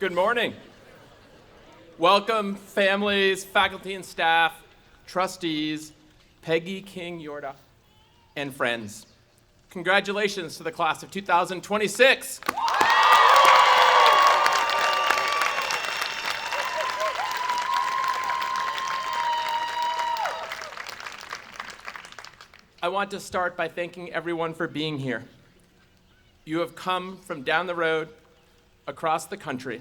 Good morning. Welcome, families, faculty and staff, trustees, Peggy King-Yorda, and friends. Congratulations to the class of 2026. I want to start by thanking everyone for being here. You have come from down the road, across the country,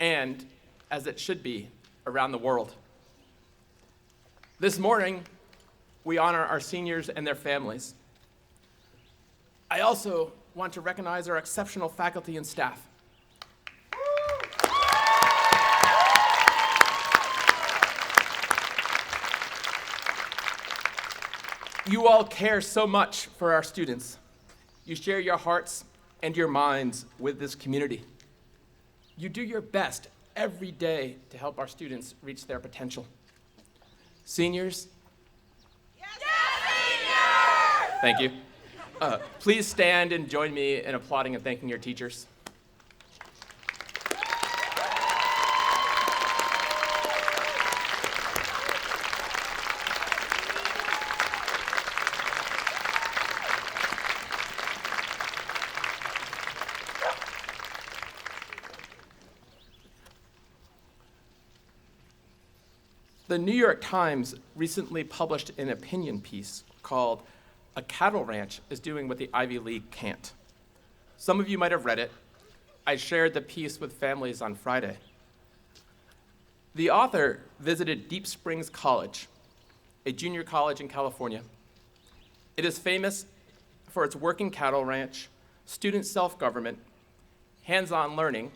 and, as it should be, around the world. This morning, we honor our seniors and their families. I also want to recognize our exceptional faculty and staff. You all care so much for our students. You share your hearts and your minds with this community. You do your best every day to help our students reach their potential. Seniors? Yes, senior! Thank you. Please stand and join me in applauding and thanking your teachers. The New York Times recently published an opinion piece called "A Cattle Ranch is Doing What the Ivy League Can't." Some of you might have read it. I shared the piece with families on Friday. The author visited Deep Springs College, a junior college in California. It is famous for its working cattle ranch, student self-government, hands-on learning,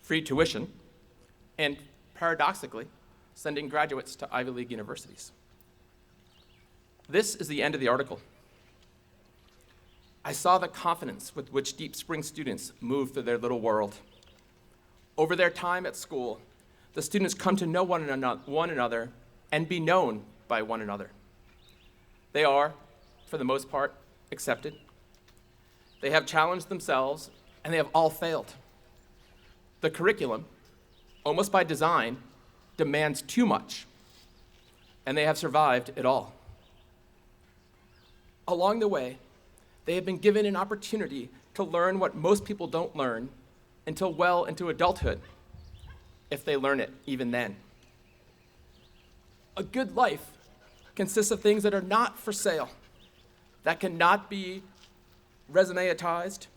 free tuition, and paradoxically, sending graduates to Ivy League universities. This is the end of the article. I saw the confidence with which Deep Spring students move through their little world. Over their time at school, the students come to know one another and be known by one another. They are, for the most part, accepted. They have challenged themselves, and they have all failed. The curriculum, almost by design, demands too much, and they have survived it all. Along the way, they have been given an opportunity to learn what most people don't learn until well into adulthood, if they learn it even then. A good life consists of things that are not for sale, that cannot be resumeatized,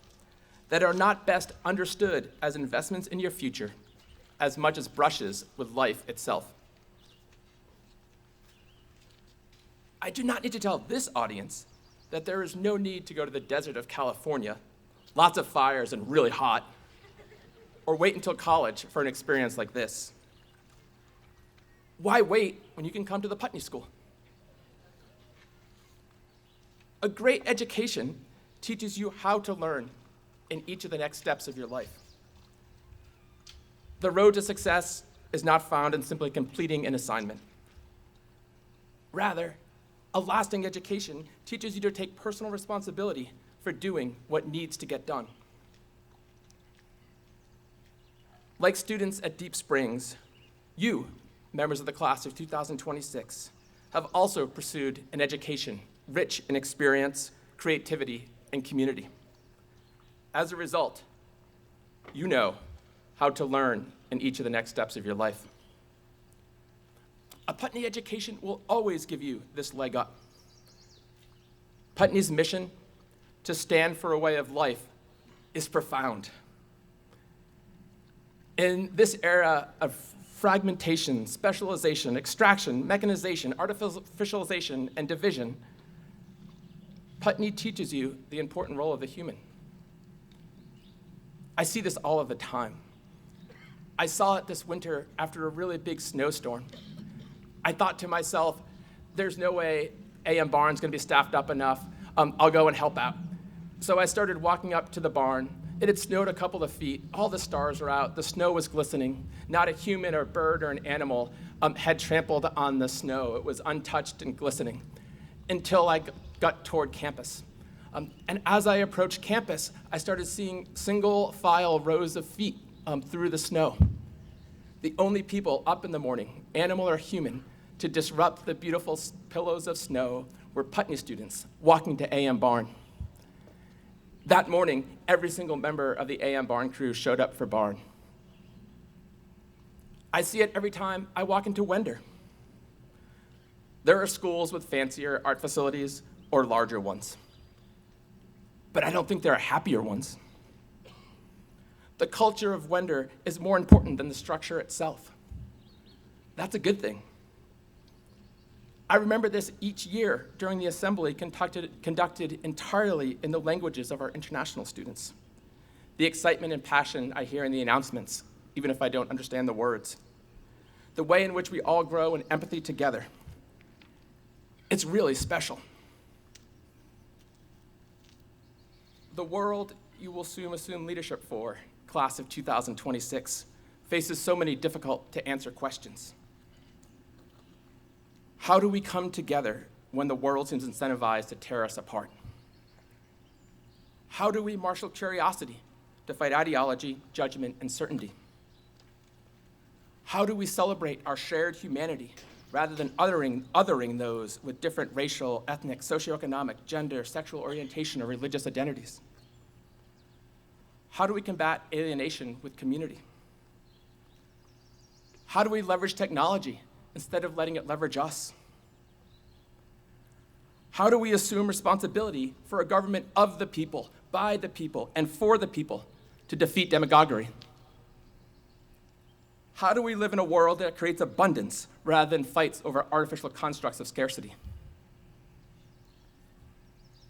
that are not best understood as investments in your future, as much as brushes with life itself. I do not need to tell this audience that there is no need to go to the desert of California, lots of fires and really hot, or wait until college for an experience like this. Why wait when you can come to the Putney School? A great education teaches you how to learn in each of the next steps of your life. The road to success is not found in simply completing an assignment. Rather, a lasting education teaches you to take personal responsibility for doing what needs to get done. Like students at Deep Springs, you, members of the class of 2026, have also pursued an education rich in experience, creativity, and community. As a result, you know how to learn in each of the next steps of your life. A Putney education will always give you this leg up. Putney's mission to stand for a way of life is profound. In this era of fragmentation, specialization, extraction, mechanization, artificialization, and division, Putney teaches you the important role of the human. I see this all of the time. I saw it this winter after a really big snowstorm. I thought to myself, there's no way A.M. Barn's gonna be staffed up enough. I'll go and help out. So I started walking up to the barn. It had snowed a couple of feet. All the stars were out. The snow was glistening. Not a human or bird or an animal had trampled on the snow. It was untouched and glistening until I got toward campus. And as I approached campus, I started seeing single file rows of feet through the snow. The only people up in the morning, animal or human, to disrupt the beautiful pillows of snow were Putney students walking to AM Barn. That morning, every single member of the AM Barn crew showed up for Barn. I see it every time I walk into Wender. There are schools with fancier art facilities or larger ones, but I don't think there are happier ones. The culture of Wender is more important than the structure itself. That's a good thing. I remember this each year during the assembly conducted entirely in the languages of our international students. The excitement and passion I hear in the announcements, even if I don't understand the words. The way in which we all grow in empathy together. It's really special. The world you will soon assume leadership for, class of 2026, faces so many difficult to answer questions. How do we come together when the world seems incentivized to tear us apart? How do we marshal curiosity to fight ideology, judgment, and certainty? How do we celebrate our shared humanity rather than othering those with different racial, ethnic, socioeconomic, gender, sexual orientation, or religious identities? How do we combat alienation with community? How do we leverage technology instead of letting it leverage us? How do we assume responsibility for a government of the people, by the people, and for the people to defeat demagoguery? How do we live in a world that creates abundance rather than fights over artificial constructs of scarcity?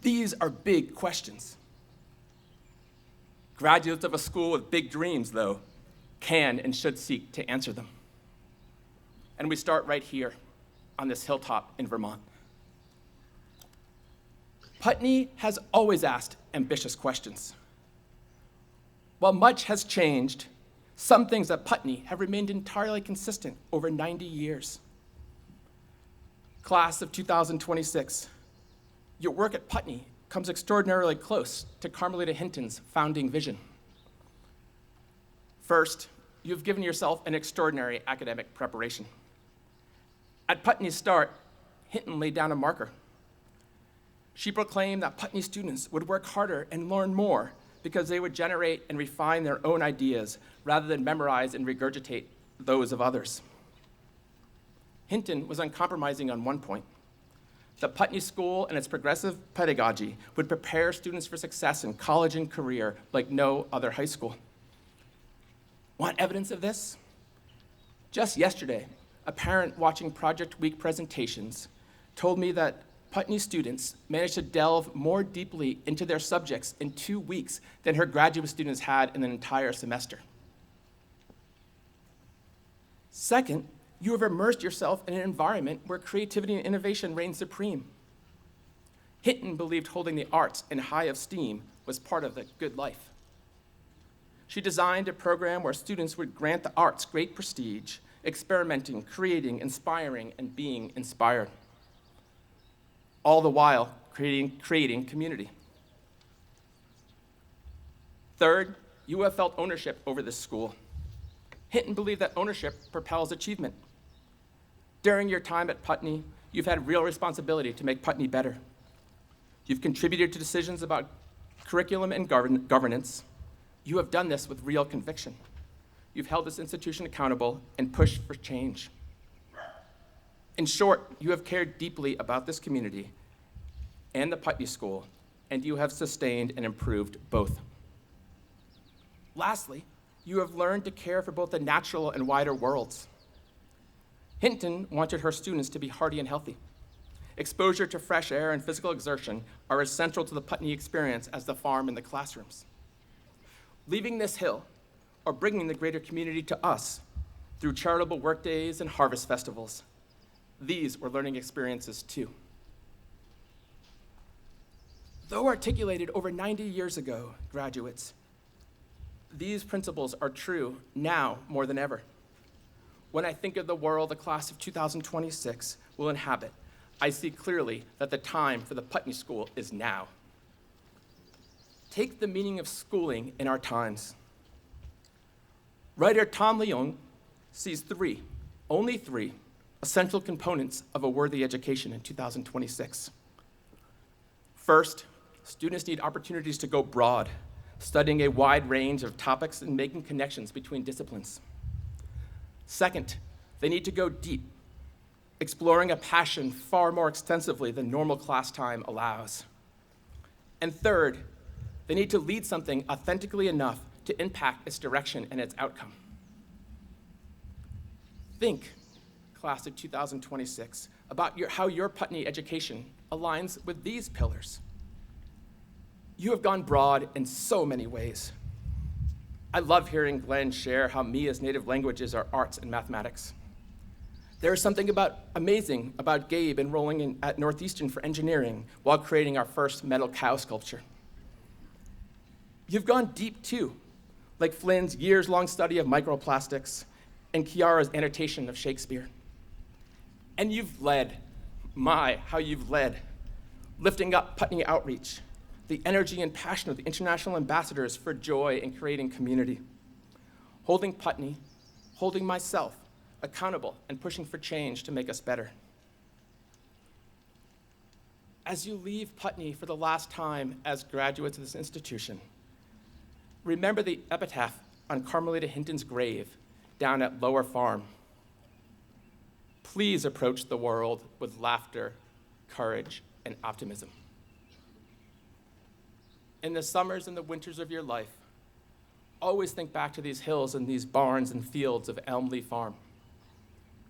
These are big questions. Graduates of a school with big dreams, though, can and should seek to answer them. And we start right here on this hilltop in Vermont. Putney has always asked ambitious questions. While much has changed, some things at Putney have remained entirely consistent over 90 years. Class of 2026, your work at Putney comes extraordinarily close to Carmelita Hinton's founding vision. First, you've given yourself an extraordinary academic preparation. At Putney's start, Hinton laid down a marker. She proclaimed that Putney students would work harder and learn more because they would generate and refine their own ideas rather than memorize and regurgitate those of others. Hinton was uncompromising on one point. The Putney School and its progressive pedagogy would prepare students for success in college and career like no other high school. Want evidence of this? Just yesterday, a parent watching Project Week presentations told me that Putney students managed to delve more deeply into their subjects in 2 weeks than her graduate students had in an entire semester. Second, you have immersed yourself in an environment where creativity and innovation reign supreme. Hinton believed holding the arts in high esteem was part of the good life. She designed a program where students would grant the arts great prestige, experimenting, creating, inspiring, and being inspired. All the while creating community. Third, you have felt ownership over this school. Hinton believed that ownership propels achievement. During your time at Putney, you've had real responsibility to make Putney better. You've contributed to decisions about curriculum and governance. You have done this with real conviction. You've held this institution accountable and pushed for change. In short, you have cared deeply about this community and the Putney School, and you have sustained and improved both. Lastly, you have learned to care for both the natural and wider worlds. Hinton wanted her students to be hearty and healthy. Exposure to fresh air and physical exertion are as central to the Putney experience as the farm and the classrooms. Leaving this hill, or bringing the greater community to us through charitable work days and harvest festivals, these were learning experiences too. Though articulated over 90 years ago, graduates, these principles are true now more than ever. When I think of the world the class of 2026 will inhabit, I see clearly that the time for the Putney School is now. Take the meaning of schooling in our times. Writer Tom Leung sees only three, essential components of a worthy education in 2026. First, students need opportunities to go broad, studying a wide range of topics and making connections between disciplines. Second, they need to go deep, exploring a passion far more extensively than normal class time allows. And third, they need to lead something authentically enough to impact its direction and its outcome. Think, class of 2026, about how your Putney education aligns with these pillars. You have gone broad in so many ways. I love hearing Glenn share how Mia's native languages are arts and mathematics. There is something amazing about Gabe enrolling at Northeastern for engineering while creating our first metal cow sculpture. You've gone deep too, like Flynn's years-long study of microplastics and Kiara's annotation of Shakespeare. And you've led, how you've led, lifting up Putney outreach, the energy and passion of the international ambassadors for joy in creating community, holding Putney, holding myself accountable and pushing for change to make us better. As you leave Putney for the last time as graduates of this institution, remember the epitaph on Carmelita Hinton's grave down at Lower Farm. Please approach the world with laughter, courage, and optimism. In the summers and the winters of your life, always think back to these hills and these barns and fields of Elmley Farm.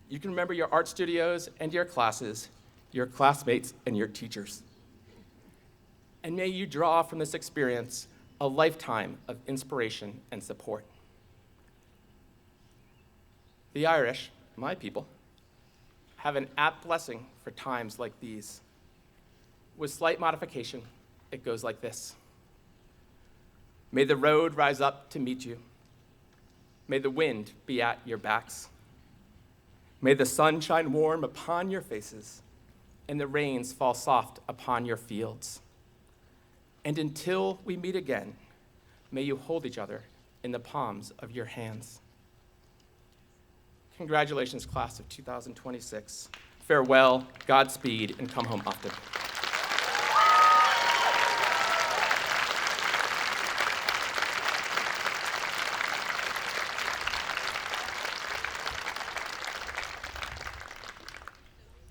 You can remember your art studios and your classes, your classmates and your teachers. And may you draw from this experience a lifetime of inspiration and support. The Irish, my people, have an apt blessing for times like these. With slight modification, it goes like this. May the road rise up to meet you. May the wind be at your backs. May the sun shine warm upon your faces, and the rains fall soft upon your fields. And until we meet again, may you hold each other in the palms of your hands. Congratulations, class of 2026. Farewell, Godspeed, and come home often.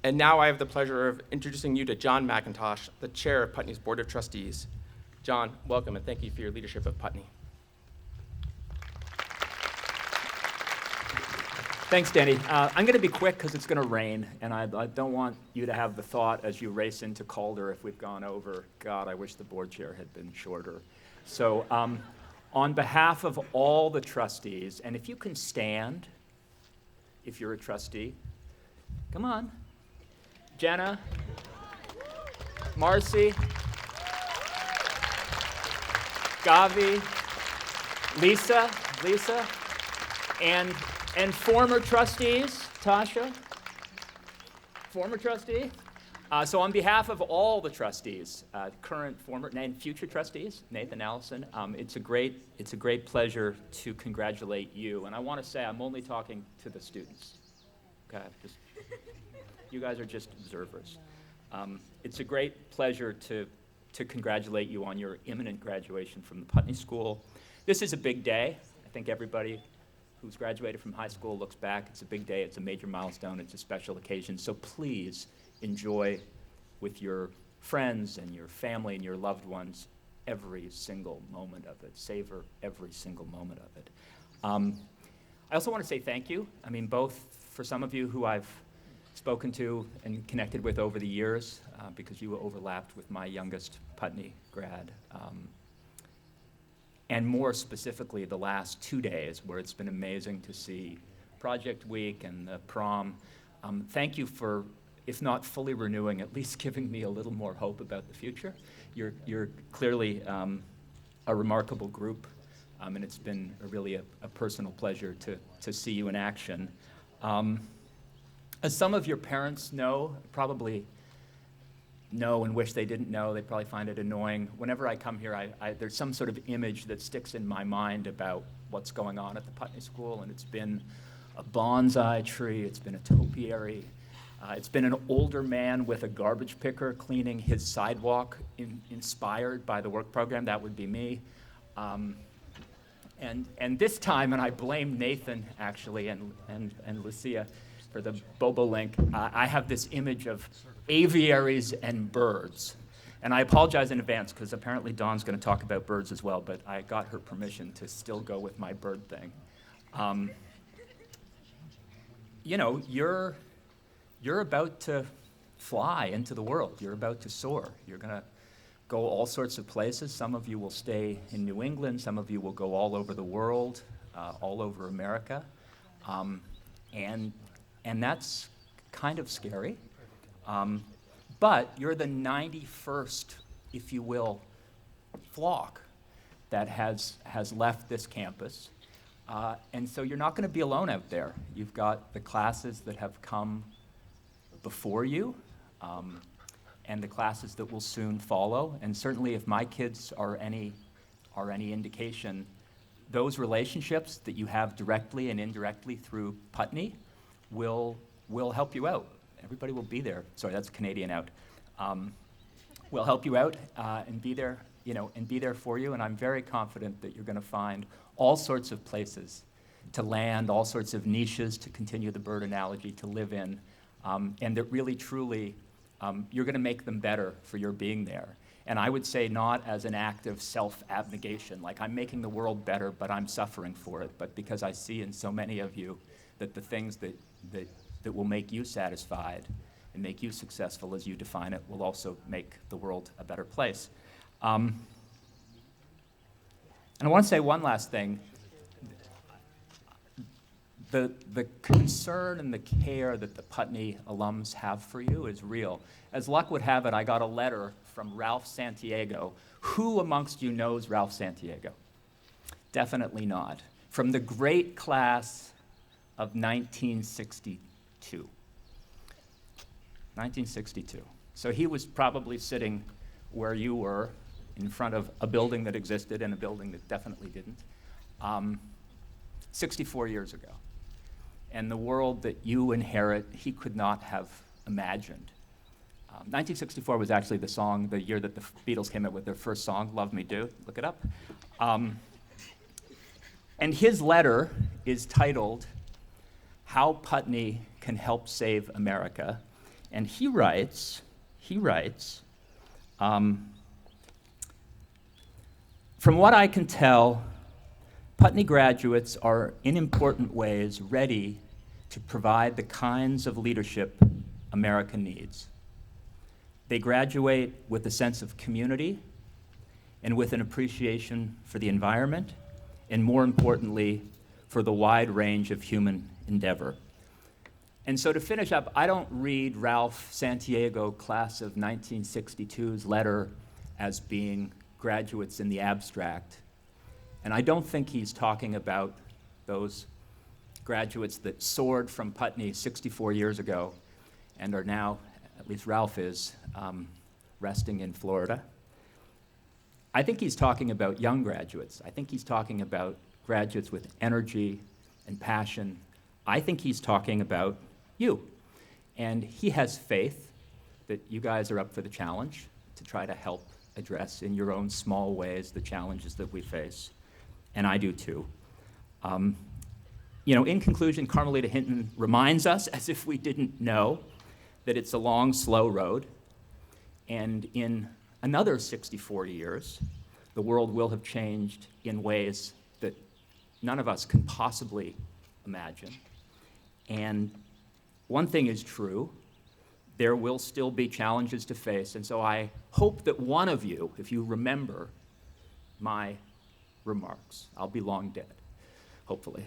And now I have the pleasure of introducing you to John McIntosh, the chair of Putney's Board of Trustees. John, welcome, and thank you for your leadership of Putney. Thanks, Denny. I'm going to be quick because it's going to rain, and I don't want you to have the thought as you race into Calder if we've gone over, God, I wish the board chair had been shorter. So on behalf of all the trustees, and if you can stand, if you're a trustee, come on. Jenna, Marcy, Gavi, Lisa, and former trustees, Tasha, former trustee. So on behalf of all the trustees, current, former, and future trustees, Nathan, Allison, it's a great pleasure to congratulate you. And I want to say I'm only talking to the students. Okay, you guys are just observers. It's a great pleasure to congratulate you on your imminent graduation from the Putney School. This is a big day. I think everybody who's graduated from high school looks back. It's a big day. It's a major milestone. It's a special occasion. So please enjoy with your friends and your family and your loved ones every single moment of it. Savor every single moment of it. I also want to say thank you. I mean, both for some of you who I've spoken to and connected with over the years, because you overlapped with my youngest Putney grad. And more specifically, the last 2 days, where it's been amazing to see Project Week and the prom. Thank you for, if not fully renewing, at least giving me a little more hope about the future. You're clearly a remarkable group, and it's been really a personal pleasure to see you in action. As some of your parents know, probably know and wish they didn't know. They probably find it annoying. Whenever I come here, there's some sort of image that sticks in my mind about what's going on at the Putney School, and it's been a bonsai tree, it's been a topiary, it's been an older man with a garbage picker cleaning his sidewalk, inspired by the work program. That would be me. And this time, and I blame Nathan, actually, and Lucia for the Bobolink, I have this image of aviaries and birds. And I apologize in advance, because apparently Dawn's going to talk about birds as well, but I got her permission to still go with my bird thing. You know, you're about to fly into the world. You're about to soar. You're going to go all sorts of places. Some of you will stay in New England. Some of you will go all over the world, all over America. And that's kind of scary. But you're the 91st, if you will, flock that has left this campus. And so you're not going to be alone out there. You've got the classes that have come before you, and the classes that will soon follow. And certainly if my kids are any indication, those relationships that you have directly and indirectly through Putney will help you out. Everybody will be there. Sorry, that's Canadian out. Will help you out and be there, and be there for you. And I'm very confident that you're going to find all sorts of places to land, all sorts of niches, to continue the bird analogy, to live in, and that really, truly, you're going to make them better for your being there. And I would say not as an act of self-abnegation, like I'm making the world better, but I'm suffering for it, but because I see in so many of you that the things that will make you satisfied and make you successful as you define it will also make the world a better place. And I want to say one last thing. The concern and the care that the Putney alums have for you is real. As luck would have it, I got a letter from Ralph Santiago. Who amongst you knows Ralph Santiago? Definitely not. From the great class of 1962. 1962. So he was probably sitting where you were, in front of a building that existed and a building that definitely didn't, 64 years ago. And the world that you inherit, he could not have imagined. 1964 was actually the year that the Beatles came out with their first song, Love Me Do. Look it up. And his letter is titled, How Putney Can Help Save America. And he writes, from what I can tell, Putney graduates are in important ways ready to provide the kinds of leadership America needs. They graduate with a sense of community and with an appreciation for the environment, and more importantly, for the wide range of human endeavor. And so to finish up, I don't read Ralph Santiago, class of 1962's letter as being graduates in the abstract. And I don't think he's talking about those graduates that soared from Putney 64 years ago and are now, at least Ralph is, resting in Florida. I think he's talking about young graduates. I think he's talking about graduates with energy and passion. I think he's talking about you. And he has faith that you guys are up for the challenge to try to help address in your own small ways the challenges that we face. And I do too. In conclusion, Carmelita Hinton reminds us, as if we didn't know, that it's a long, slow road. And in another 64 years, the world will have changed in ways that none of us can possibly imagine. And one thing is true, there will still be challenges to face. And so I hope that one of you, if you remember my remarks, I'll be long dead, hopefully.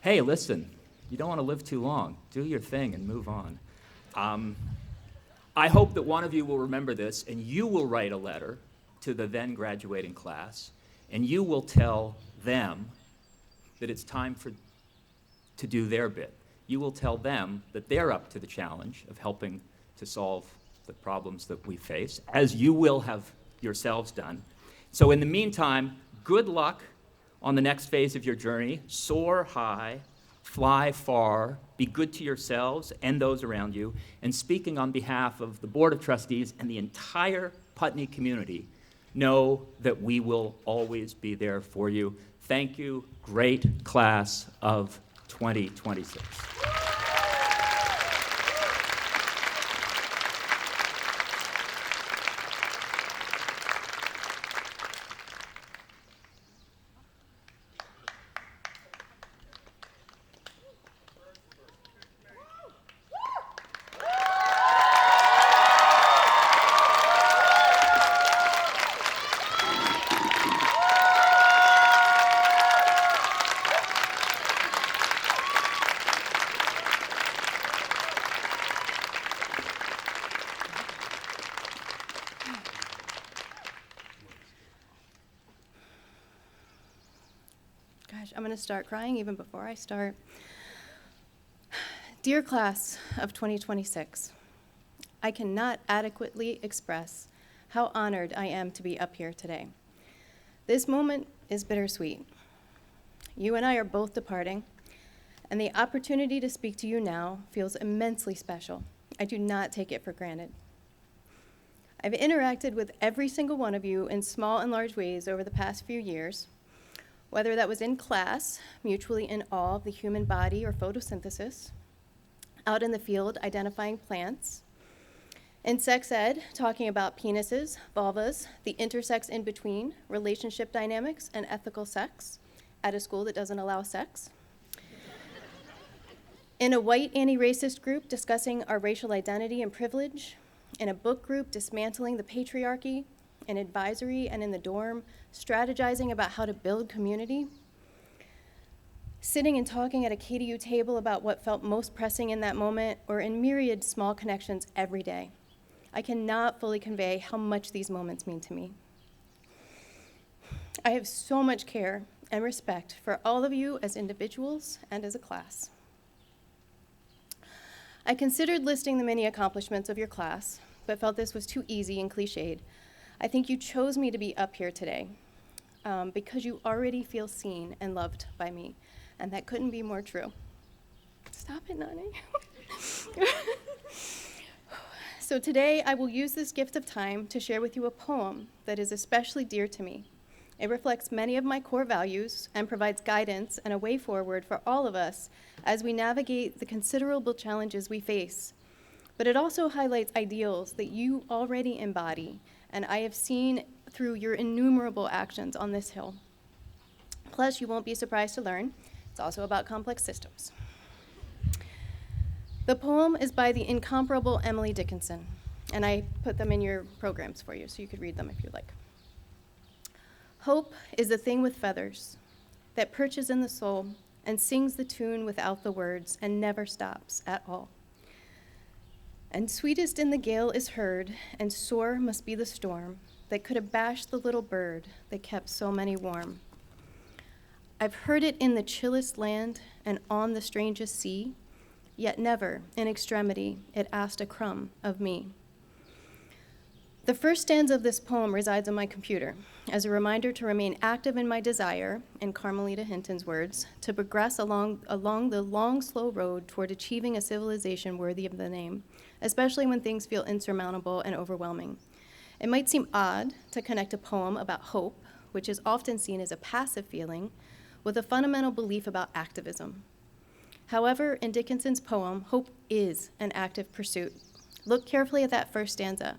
Hey, listen, you don't want to live too long. Do your thing and move on. I hope that one of you will remember this, and you will write a letter to the then graduating class, and you will tell them that it's time to do their bit. you will tell them that they're up to the challenge of helping to solve the problems that we face, as you will have yourselves done. So in the meantime, good luck on the next phase of your journey. Soar high, fly far, be good to yourselves and those around you. And speaking on behalf of the Board of Trustees and the entire Putney community, know that we will always be there for you. Thank you, great class of 2026. Gosh, I'm going to start crying even before I start. Dear class of 2026, I cannot adequately express how honored I am to be up here today. This moment is bittersweet. You and I are both departing, and the opportunity to speak to you now feels immensely special. I do not take it for granted. I've interacted with every single one of you in small and large ways over the past few years, whether that was in class, mutually in awe of the human body or photosynthesis, out in the field identifying plants, in sex ed, talking about penises, vulvas, the intersex in between, relationship dynamics, and ethical sex, at a school that doesn't allow sex. In a white anti-racist group discussing our racial identity and privilege, in a book group dismantling the patriarchy, in advisory and in the dorm, strategizing about how to build community, sitting and talking at a KDU table about what felt most pressing in that moment, or in myriad small connections every day. I cannot fully convey how much these moments mean to me. I have so much care and respect for all of you as individuals and as a class. I considered listing the many accomplishments of your class, but felt this was too easy and cliched. I think you chose me to be up here today because you already feel seen and loved by me, and that couldn't be more true. Stop it, Nani. So today I will use this gift of time to share with you a poem that is especially dear to me. It reflects many of my core values and provides guidance and a way forward for all of us as we navigate the considerable challenges we face. But it also highlights ideals that you already embody, and I have seen through your innumerable actions on this hill. Plus, you won't be surprised to learn, it's also about complex systems. The poem is by the incomparable Emily Dickinson, and I put them in your programs for you so you could read them if you'd like. Hope is the thing with feathers that perches in the soul and sings the tune without the words and never stops at all. And sweetest in the gale is heard, and sore must be the storm that could abash the little bird that kept so many warm. I've heard it in the chillest land and on the strangest sea, yet never, in extremity, it asked a crumb of me. The first stanza of this poem resides on my computer as a reminder to remain active in my desire, in Carmelita Hinton's words, to progress along the long, slow road toward achieving a civilization worthy of the name, especially when things feel insurmountable and overwhelming. It might seem odd to connect a poem about hope, which is often seen as a passive feeling, with a fundamental belief about activism. However, in Dickinson's poem, hope is an active pursuit. Look carefully at that first stanza.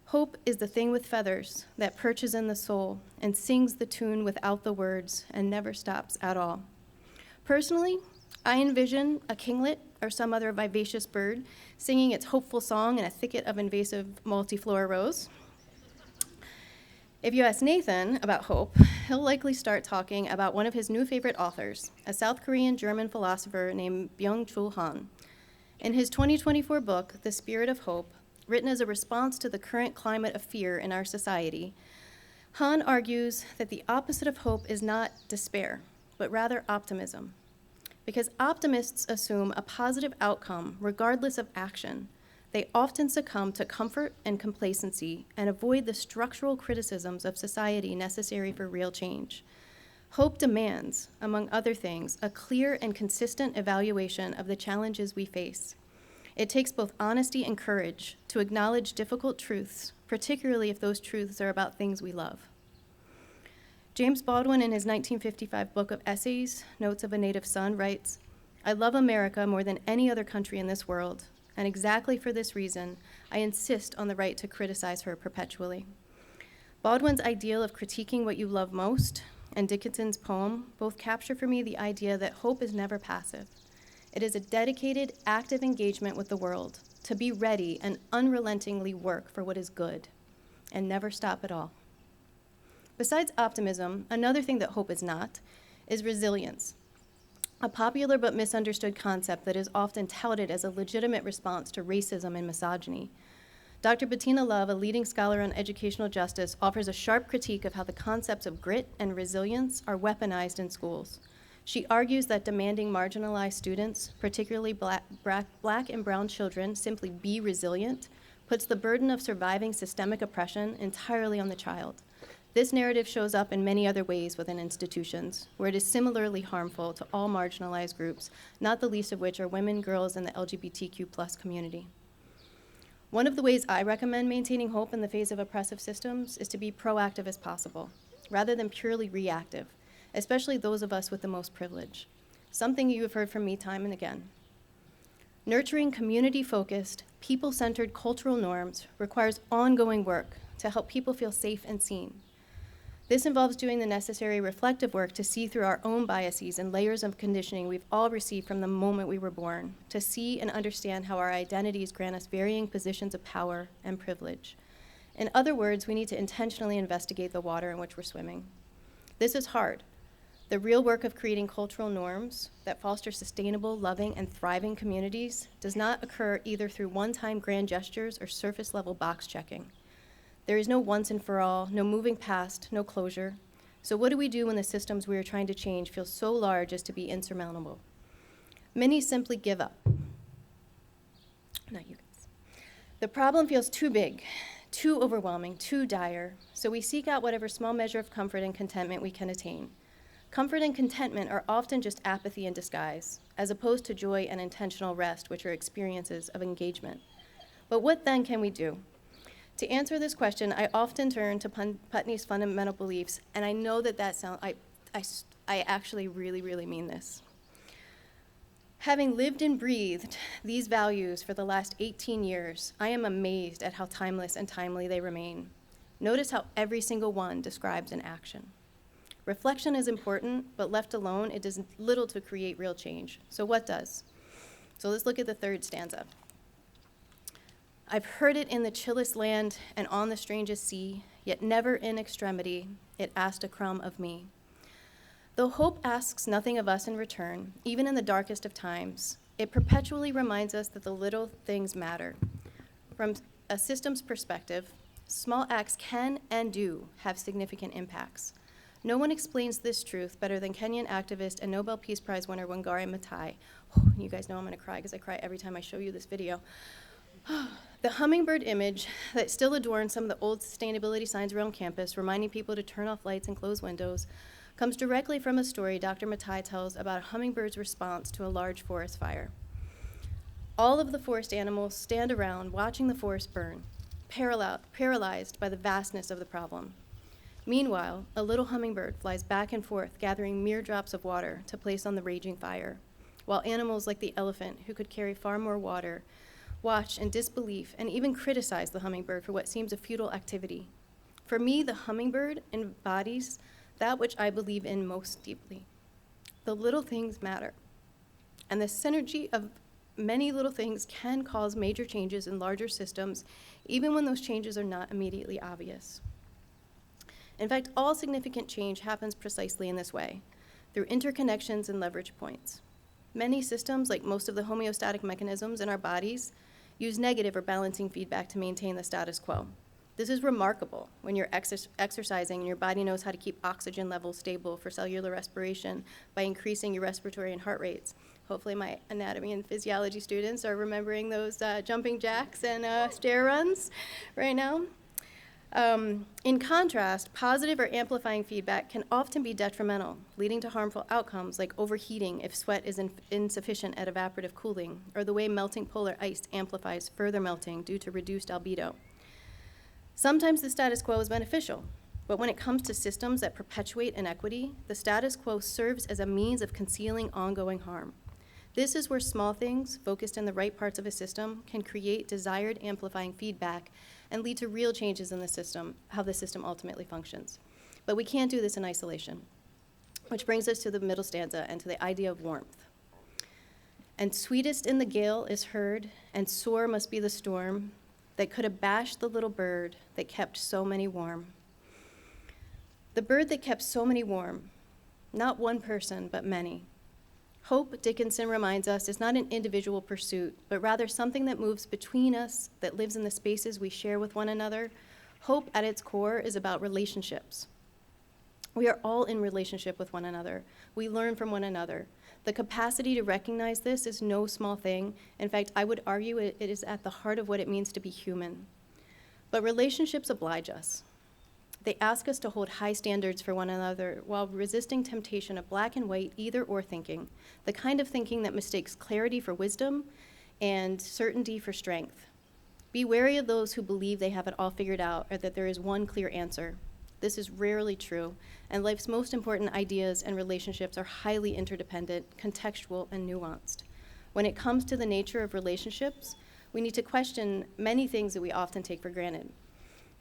Hope is the thing with feathers that perches in the soul and sings the tune without the words and never stops at all. Personally, I envision a kinglet or some other vivacious bird singing its hopeful song in a thicket of invasive multiflora rose. If you ask Nathan about hope, he'll likely start talking about one of his new favorite authors, a South Korean German philosopher named Byung-Chul Han. In his 2024 book, The Spirit of Hope, written as a response to the current climate of fear in our society, Han argues that the opposite of hope is not despair, but rather optimism. Because optimists assume a positive outcome regardless of action, they often succumb to comfort and complacency and avoid the structural criticisms of society necessary for real change. Hope demands, among other things, a clear and consistent evaluation of the challenges we face. It takes both honesty and courage to acknowledge difficult truths, particularly if those truths are about things we love. James Baldwin, in his 1955 book of essays, Notes of a Native Son, writes, "I love America more than any other country in this world, and exactly for this reason, I insist on the right to criticize her perpetually." Baldwin's ideal of critiquing what you love most and Dickinson's poem both capture for me the idea that hope is never passive. It is a dedicated, active engagement with the world, to be ready and unrelentingly work for what is good, and never stop at all. Besides optimism, another thing that hope is not is resilience, a popular but misunderstood concept that is often touted as a legitimate response to racism and misogyny. Dr. Bettina Love, a leading scholar on educational justice, offers a sharp critique of how the concepts of grit and resilience are weaponized in schools. She argues that demanding marginalized students, particularly black and brown children, simply be resilient puts the burden of surviving systemic oppression entirely on the child. This narrative shows up in many other ways within institutions, where it is similarly harmful to all marginalized groups, not the least of which are women, girls, and the LGBTQ+ community. One of the ways I recommend maintaining hope in the face of oppressive systems is to be proactive as possible, rather than purely reactive, especially those of us with the most privilege, something you have heard from me time and again. Nurturing community-focused, people-centered cultural norms requires ongoing work to help people feel safe and seen. This involves doing the necessary reflective work to see through our own biases and layers of conditioning we've all received from the moment we were born, to see and understand how our identities grant us varying positions of power and privilege. In other words, we need to intentionally investigate the water in which we're swimming. This is hard. The real work of creating cultural norms that foster sustainable, loving, and thriving communities does not occur either through one-time grand gestures or surface-level box checking. There is no once and for all, no moving past, no closure. So what do we do when the systems we are trying to change feel so large as to be insurmountable? Many simply give up. Not you guys. The problem feels too big, too overwhelming, too dire, so we seek out whatever small measure of comfort and contentment we can attain. Comfort and contentment are often just apathy in disguise, as opposed to joy and intentional rest, which are experiences of engagement. But what then can we do? To answer this question, I often turn to Putney's fundamental beliefs, and I know that sounds, I actually really mean this. Having lived and breathed these values for the last 18 years, I am amazed at how timeless and timely they remain. Notice how every single one describes an action. Reflection is important, but left alone, it does little to create real change. So what does? So let's look at the third stanza. I've heard it in the chillest land and on the strangest sea, yet never in extremity it asked a crumb of me. Though hope asks nothing of us in return, even in the darkest of times, it perpetually reminds us that the little things matter. From a systems perspective, small acts can and do have significant impacts. No one explains this truth better than Kenyan activist and Nobel Peace Prize winner Wangari Maathai. You guys know I'm gonna cry because I cry every time I show you this video. The hummingbird image that still adorns some of the old sustainability signs around campus, reminding people to turn off lights and close windows, comes directly from a story Dr. Maathai tells about a hummingbird's response to a large forest fire. All of the forest animals stand around watching the forest burn, paralyzed by the vastness of the problem. Meanwhile, a little hummingbird flies back and forth, gathering mere drops of water to place on the raging fire, while animals like the elephant, who could carry far more water, watch in disbelief and even criticize the hummingbird for what seems a futile activity. For me, the hummingbird embodies that which I believe in most deeply. The little things matter, and the synergy of many little things can cause major changes in larger systems, even when those changes are not immediately obvious. In fact, all significant change happens precisely in this way, through interconnections and leverage points. Many systems, like most of the homeostatic mechanisms in our bodies, use negative or balancing feedback to maintain the status quo. This is remarkable when you're exercising and your body knows how to keep oxygen levels stable for cellular respiration by increasing your respiratory and heart rates. Hopefully my anatomy and physiology students are remembering those jumping jacks and stair runs right now. In contrast, positive or amplifying feedback can often be detrimental, leading to harmful outcomes like overheating if sweat is insufficient at evaporative cooling, or the way melting polar ice amplifies further melting due to reduced albedo. Sometimes the status quo is beneficial, but when it comes to systems that perpetuate inequity, the status quo serves as a means of concealing ongoing harm. This is where small things, focused in the right parts of a system, can create desired amplifying feedback and lead to real changes in the system, how the system ultimately functions. But we can't do this in isolation, which brings us to the middle stanza and to the idea of warmth. And sweetest in the gale is heard, and sore must be the storm that could have bashed the little bird that kept so many warm. The bird that kept so many warm, not one person, but many. Hope, Dickinson reminds us, is not an individual pursuit, but rather something that moves between us, that lives in the spaces we share with one another. Hope, at its core, is about relationships. We are all in relationship with one another. We learn from one another. The capacity to recognize this is no small thing. In fact, I would argue it is at the heart of what it means to be human. But relationships oblige us. They ask us to hold high standards for one another while resisting temptation of black and white either-or thinking, the kind of thinking that mistakes clarity for wisdom and certainty for strength. Be wary of those who believe they have it all figured out or that there is one clear answer. This is rarely true, and life's most important ideas and relationships are highly interdependent, contextual, and nuanced. When it comes to the nature of relationships, we need to question many things that we often take for granted.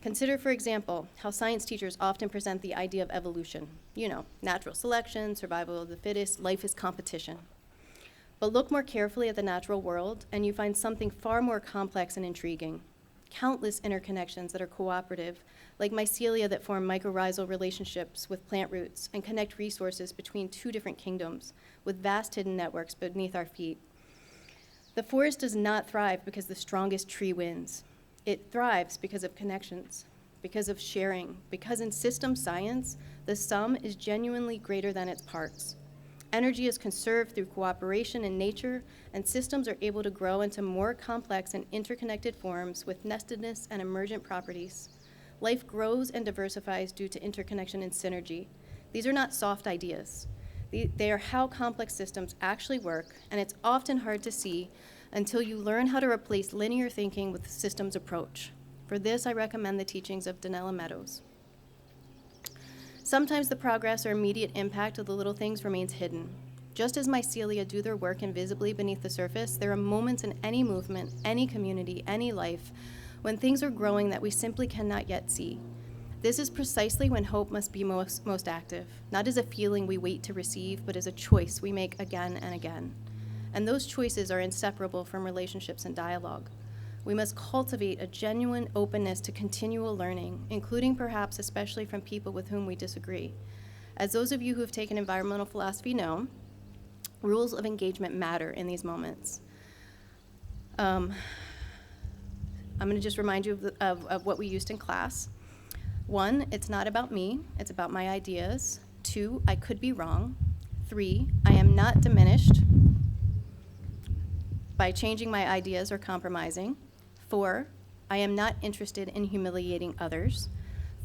Consider, for example, how science teachers often present the idea of evolution. You know, natural selection, survival of the fittest, life is competition. But look more carefully at the natural world, and you find something far more complex and intriguing. Countless interconnections that are cooperative, like mycelia that form mycorrhizal relationships with plant roots and connect resources between two different kingdoms, with vast hidden networks beneath our feet. The forest does not thrive because the strongest tree wins. It thrives because of connections, because of sharing, because in system science, the sum is genuinely greater than its parts. Energy is conserved through cooperation in nature, and systems are able to grow into more complex and interconnected forms with nestedness and emergent properties. Life grows and diversifies due to interconnection and synergy. These are not soft ideas. They are how complex systems actually work, and it's often hard to see until you learn how to replace linear thinking with systems approach. For this, I recommend the teachings of Donella Meadows. Sometimes the progress or immediate impact of the little things remains hidden. Just as mycelia do their work invisibly beneath the surface, there are moments in any movement, any community, any life, when things are growing that we simply cannot yet see. This is precisely when hope must be most active, not as a feeling we wait to receive, but as a choice we make again and again. And those choices are inseparable from relationships and dialogue. We must cultivate a genuine openness to continual learning, including perhaps especially from people with whom we disagree. As those of you who have taken environmental philosophy know, rules of engagement matter in these moments. I'm going to just remind you of what we used in class. 1, it's not about me, it's about my ideas. 2, I could be wrong. 3, I am not diminished by changing my ideas or compromising. 4, I am not interested in humiliating others.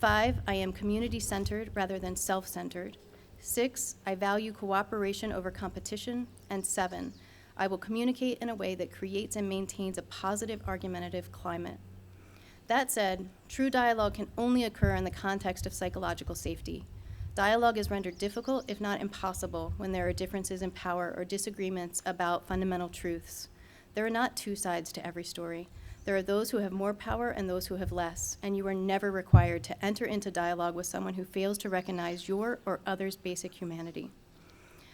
5, I am community-centered rather than self-centered. 6, I value cooperation over competition. And 7, I will communicate in a way that creates and maintains a positive argumentative climate. That said, true dialogue can only occur in the context of psychological safety. Dialogue is rendered difficult, if not impossible, when there are differences in power or disagreements about fundamental truths. There are not two sides to every story. There are those who have more power and those who have less, and you are never required to enter into dialogue with someone who fails to recognize your or others' basic humanity.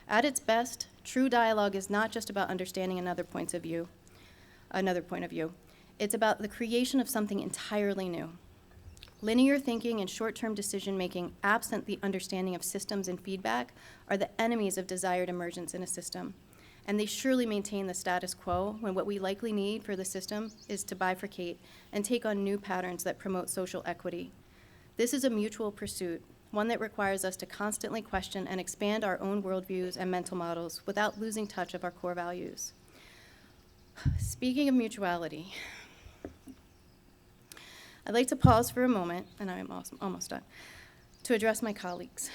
At its best, true dialogue is not just about understanding another point of view. It's about the creation of something entirely new. Linear thinking and short-term decision-making, absent the understanding of systems and feedback, are the enemies of desired emergence in a system. and they surely maintain the status quo when what we likely need for the system is to bifurcate and take on new patterns that promote social equity. This is a mutual pursuit, one that requires us to constantly question and expand our own worldviews and mental models without losing touch of our core values. Speaking of mutuality, I'd like to pause for a moment, and I'm almost done, to address my colleagues.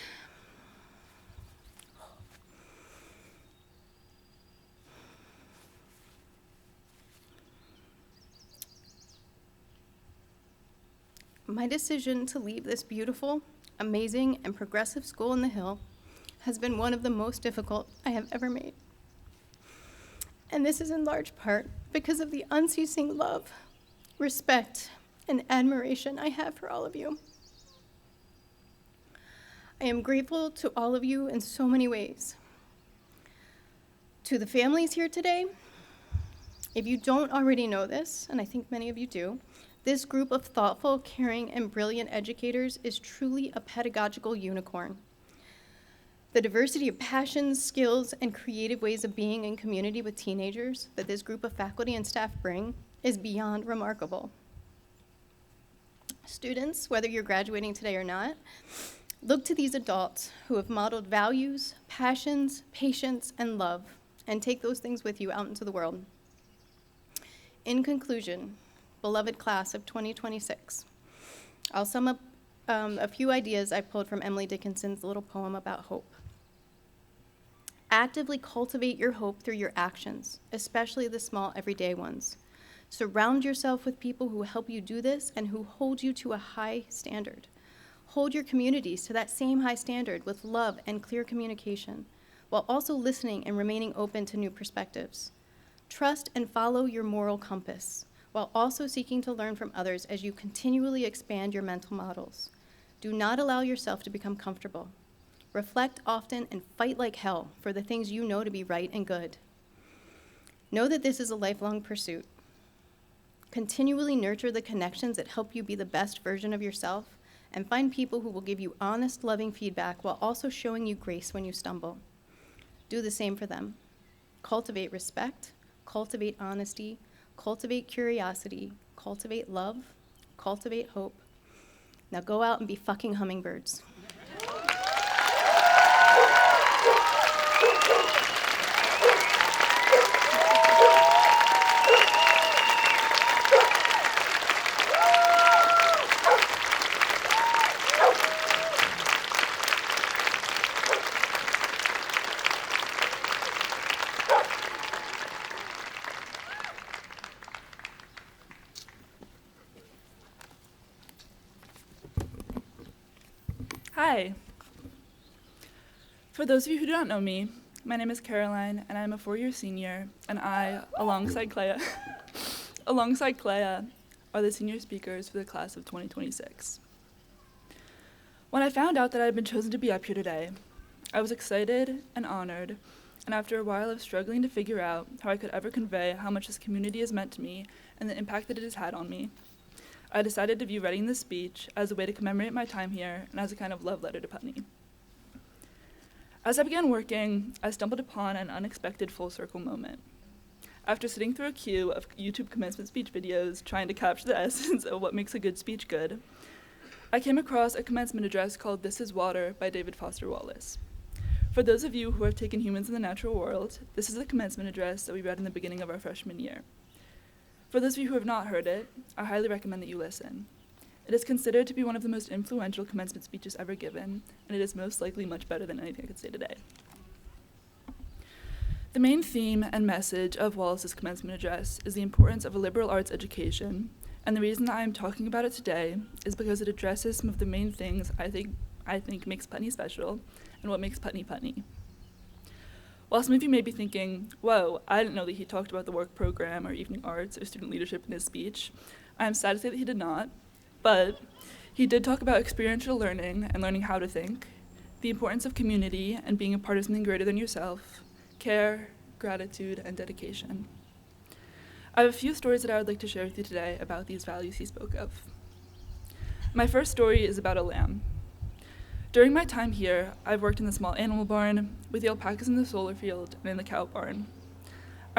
My decision to leave this beautiful, amazing, and progressive school in the Hill has been one of the most difficult I have ever made. And this is in large part because of the unceasing love, respect, and admiration I have for all of you. I am grateful to all of you in so many ways. To the families here today, if you don't already know this, and I think many of you do, this group of thoughtful, caring, and brilliant educators is truly a pedagogical unicorn. The diversity of passions, skills, and creative ways of being in community with teenagers that this group of faculty and staff bring is beyond remarkable. Students, whether you're graduating today or not, look to these adults who have modeled values, passions, patience, and love, and take those things with you out into the world. In conclusion, beloved class of 2026, I'll sum up a few ideas I pulled from Emily Dickinson's little poem about hope. Actively cultivate your hope through your actions, especially the small everyday ones. Surround yourself with people who help you do this and who hold you to a high standard. Hold your communities to that same high standard with love and clear communication, while also listening and remaining open to new perspectives. Trust and follow your moral compass, while also seeking to learn from others as you continually expand your mental models. Do not allow yourself to become comfortable. Reflect often and fight like hell for the things you know to be right and good. Know that this is a lifelong pursuit. Continually nurture the connections that help you be the best version of yourself, and find people who will give you honest, loving feedback while also showing you grace when you stumble. Do the same for them. Cultivate respect, cultivate honesty, cultivate curiosity, cultivate love, cultivate hope. Now go out and be fucking hummingbirds. Hi. For those of you who do not know me, my name is Caroline, and I'm a four-year senior, and I, alongside Clea, are the senior speakers for the class of 2026. When I found out that I had been chosen to be up here today, I was excited and honored, and after a while of struggling to figure out how I could ever convey how much this community has meant to me and the impact that it has had on me, I decided to view writing this speech as a way to commemorate my time here and as a kind of love letter to Putney. As I began working, I stumbled upon an unexpected full circle moment. After sitting through a queue of YouTube commencement speech videos trying to capture the essence of what makes a good speech good, I came across a commencement address called This Is Water by David Foster Wallace. For those of you who have taken Humans in the Natural World, this is the commencement address that we read in the beginning of our freshman year. For those of you who have not heard it, I highly recommend that you listen. It is considered to be one of the most influential commencement speeches ever given, and it is most likely much better than anything I could say today. The main theme and message of Wallace's commencement address is the importance of a liberal arts education, and the reason that I am talking about it today is because it addresses some of the main things I think makes Putney special and what makes Putney Putney. While some of you may be thinking, whoa, I didn't know that he talked about the work program or evening arts or student leadership in his speech, I am sad to say that he did not, but he did talk about experiential learning and learning how to think, the importance of community and being a part of something greater than yourself, care, gratitude, and dedication. I have a few stories that I would like to share with you today about these values he spoke of. My first story is about a lamb. During my time here, I've worked in the small animal barn, with the alpacas in the solar field, and in the cow barn.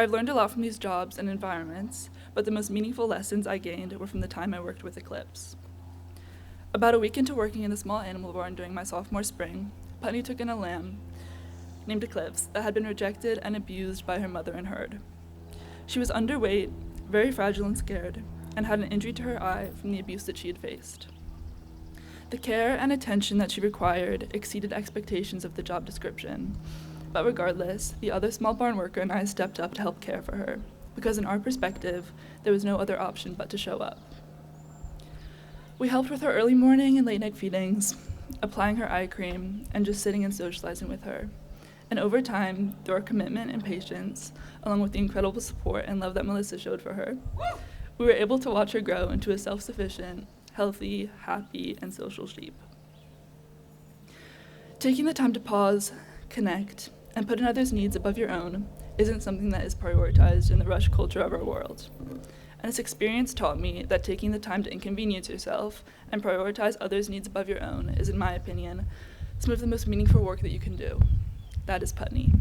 I've learned a lot from these jobs and environments, but the most meaningful lessons I gained were from the time I worked with Eclipse. About a week into working in the small animal barn during my sophomore spring, Putney took in a lamb named Eclipse that had been rejected and abused by her mother and herd. She was underweight, very fragile and scared, and had an injury to her eye from the abuse that she had faced. The care and attention that she required exceeded expectations of the job description, but regardless, the other small barn worker and I stepped up to help care for her, because in our perspective, there was no other option but to show up. We helped with her early morning and late night feedings, applying her eye cream, and just sitting and socializing with her. And over time, through our commitment and patience, along with the incredible support and love that Melissa showed for her, we were able to watch her grow into a self-sufficient, healthy, happy, and social sheep. Taking the time to pause, connect, and put another's needs above your own isn't something that is prioritized in the rush culture of our world. And this experience taught me that taking the time to inconvenience yourself and prioritize others' needs above your own is, in my opinion, some of the most meaningful work that you can do. That is Putney.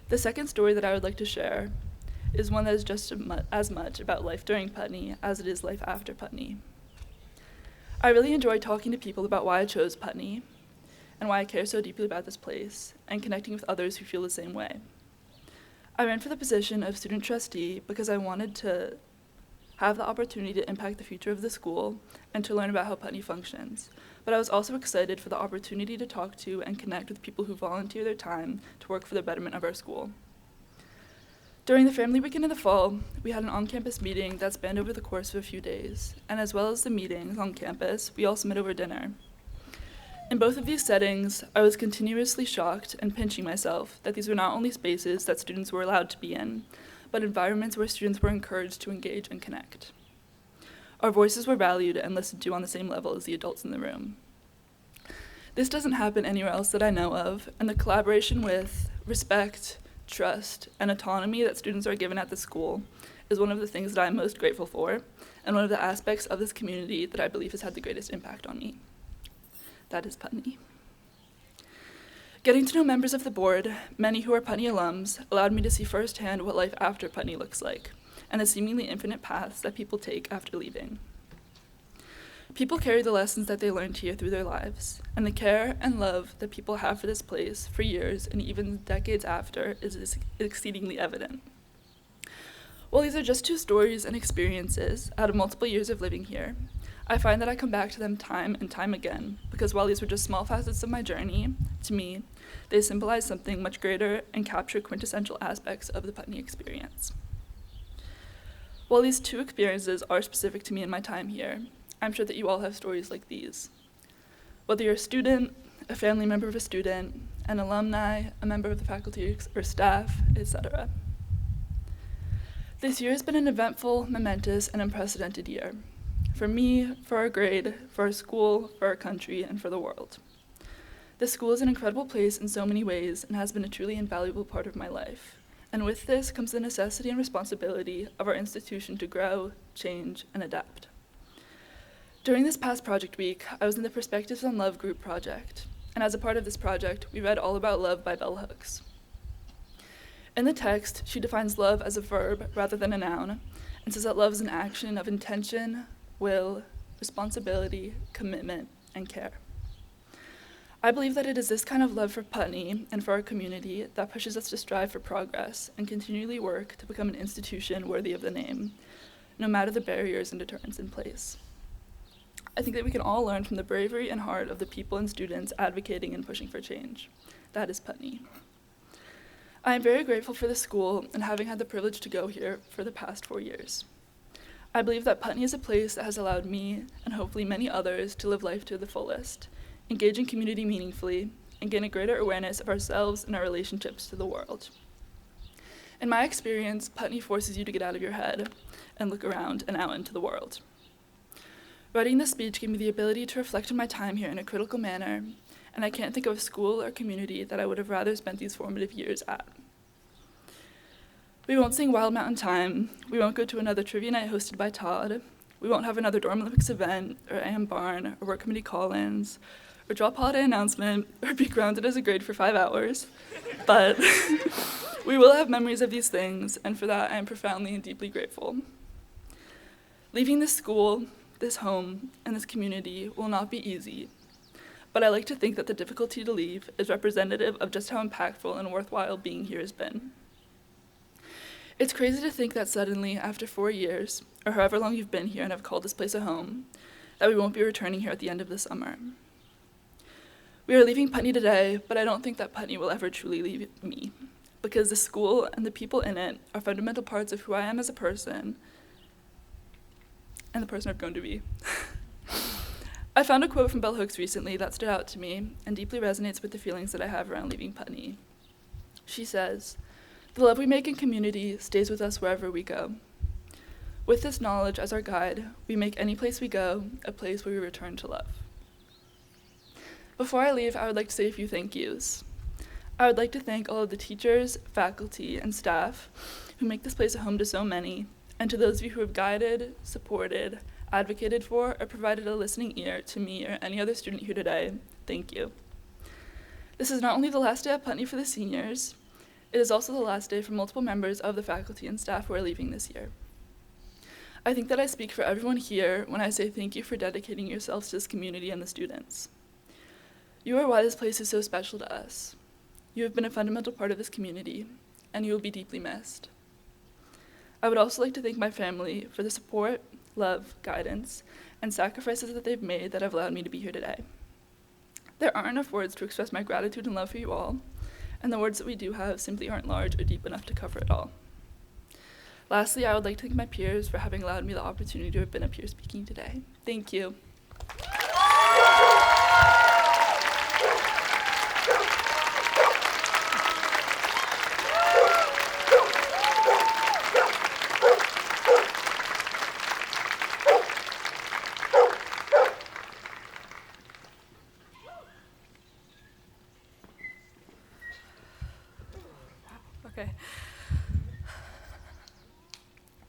The second story that I would like to share is one that is just as much about life during Putney as it is life after Putney. I really enjoy talking to people about why I chose Putney and why I care so deeply about this place, and connecting with others who feel the same way. I ran for the position of student trustee because I wanted to have the opportunity to impact the future of the school and to learn about how Putney functions. But I was also excited for the opportunity to talk to and connect with people who volunteer their time to work for the betterment of our school. During the family weekend in the fall, we had an on-campus meeting that spanned over the course of a few days, and as well as the meetings on campus, we also met over dinner. In both of these settings, I was continuously shocked and pinching myself that these were not only spaces that students were allowed to be in, but environments where students were encouraged to engage and connect. Our voices were valued and listened to on the same level as the adults in the room. This doesn't happen anywhere else that I know of, and the collaboration with, respect, trust, and autonomy that students are given at the school is one of the things that I'm most grateful for, and one of the aspects of this community that I believe has had the greatest impact on me. That is Putney. Getting to know members of the board, many who are Putney alums, allowed me to see firsthand what life after Putney looks like, and the seemingly infinite paths that people take after leaving. People carry the lessons that they learned here through their lives, and the care and love that people have for this place for years and even decades after is exceedingly evident. While these are just two stories and experiences out of multiple years of living here, I find that I come back to them time and time again, because while these were just small facets of my journey, to me, they symbolize something much greater and capture quintessential aspects of the Putney experience. While these two experiences are specific to me and my time here, I'm sure that you all have stories like these. Whether you're a student, a family member of a student, an alumni, a member of the faculty or staff, etc. This year has been an eventful, momentous, and unprecedented year. For me, for our grade, for our school, for our country, and for the world. This school is an incredible place in so many ways and has been a truly invaluable part of my life. And with this comes the necessity and responsibility of our institution to grow, change, and adapt. During this past project week, I was in the Perspectives on Love group project, and as a part of this project, we read All About Love by Bell Hooks. In the text, she defines love as a verb rather than a noun, and says that love is an action of intention, will, responsibility, commitment, and care. I believe that it is this kind of love for Putney and for our community that pushes us to strive for progress and continually work to become an institution worthy of the name, no matter the barriers and deterrents in place. I think that we can all learn from the bravery and heart of the people and students advocating and pushing for change. That is Putney. I am very grateful for the school and having had the privilege to go here for the past 4 years. I believe that Putney is a place that has allowed me, and hopefully many others, to live life to the fullest, engage in community meaningfully, and gain a greater awareness of ourselves and our relationships to the world. In my experience, Putney forces you to get out of your head and look around and out into the world. Writing this speech gave me the ability to reflect on my time here in a critical manner, and I can't think of a school or community that I would have rather spent these formative years at. We won't sing Wild Mountain Time, we won't go to another trivia night hosted by Todd, we won't have another Dorm Olympics event, or AM Barn, or work committee call-ins, or drop holiday announcement, or be grounded as a grade for 5 hours, but We will have memories of these things, and for that I am profoundly and deeply grateful. Leaving this school, this home, and this community will not be easy, but I like to think that the difficulty to leave is representative of just how impactful and worthwhile being here has been. It's crazy to think that suddenly, after 4 years, or however long you've been here and have called this place a home, that we won't be returning here at the end of the summer. We are leaving Putney today, but I don't think that Putney will ever truly leave me, because the school and the people in it are fundamental parts of who I am as a person and the person I've grown to be. I found a quote from Bell Hooks recently that stood out to me and deeply resonates with the feelings that I have around leaving Putney. She says, "The love we make in community stays with us wherever we go. With this knowledge as our guide, we make any place we go a place where we return to love." Before I leave, I would like to say a few thank yous. I would like to thank all of the teachers, faculty, and staff who make this place a home to so many, and to those of you who have guided, supported, advocated for, or provided a listening ear to me or any other student here today, thank you. This is not only the last day at Putney for the seniors, it is also the last day for multiple members of the faculty and staff who are leaving this year. I think that I speak for everyone here when I say thank you for dedicating yourselves to this community and the students. You are why this place is so special to us. You have been a fundamental part of this community, and you will be deeply missed. I would also like to thank my family for the support, love, guidance, and sacrifices that they've made that have allowed me to be here today. There aren't enough words to express my gratitude and love for you all, and the words that we do have simply aren't large or deep enough to cover it all. Lastly, I would like to thank my peers for having allowed me the opportunity to have been up here speaking today. Thank you. Okay.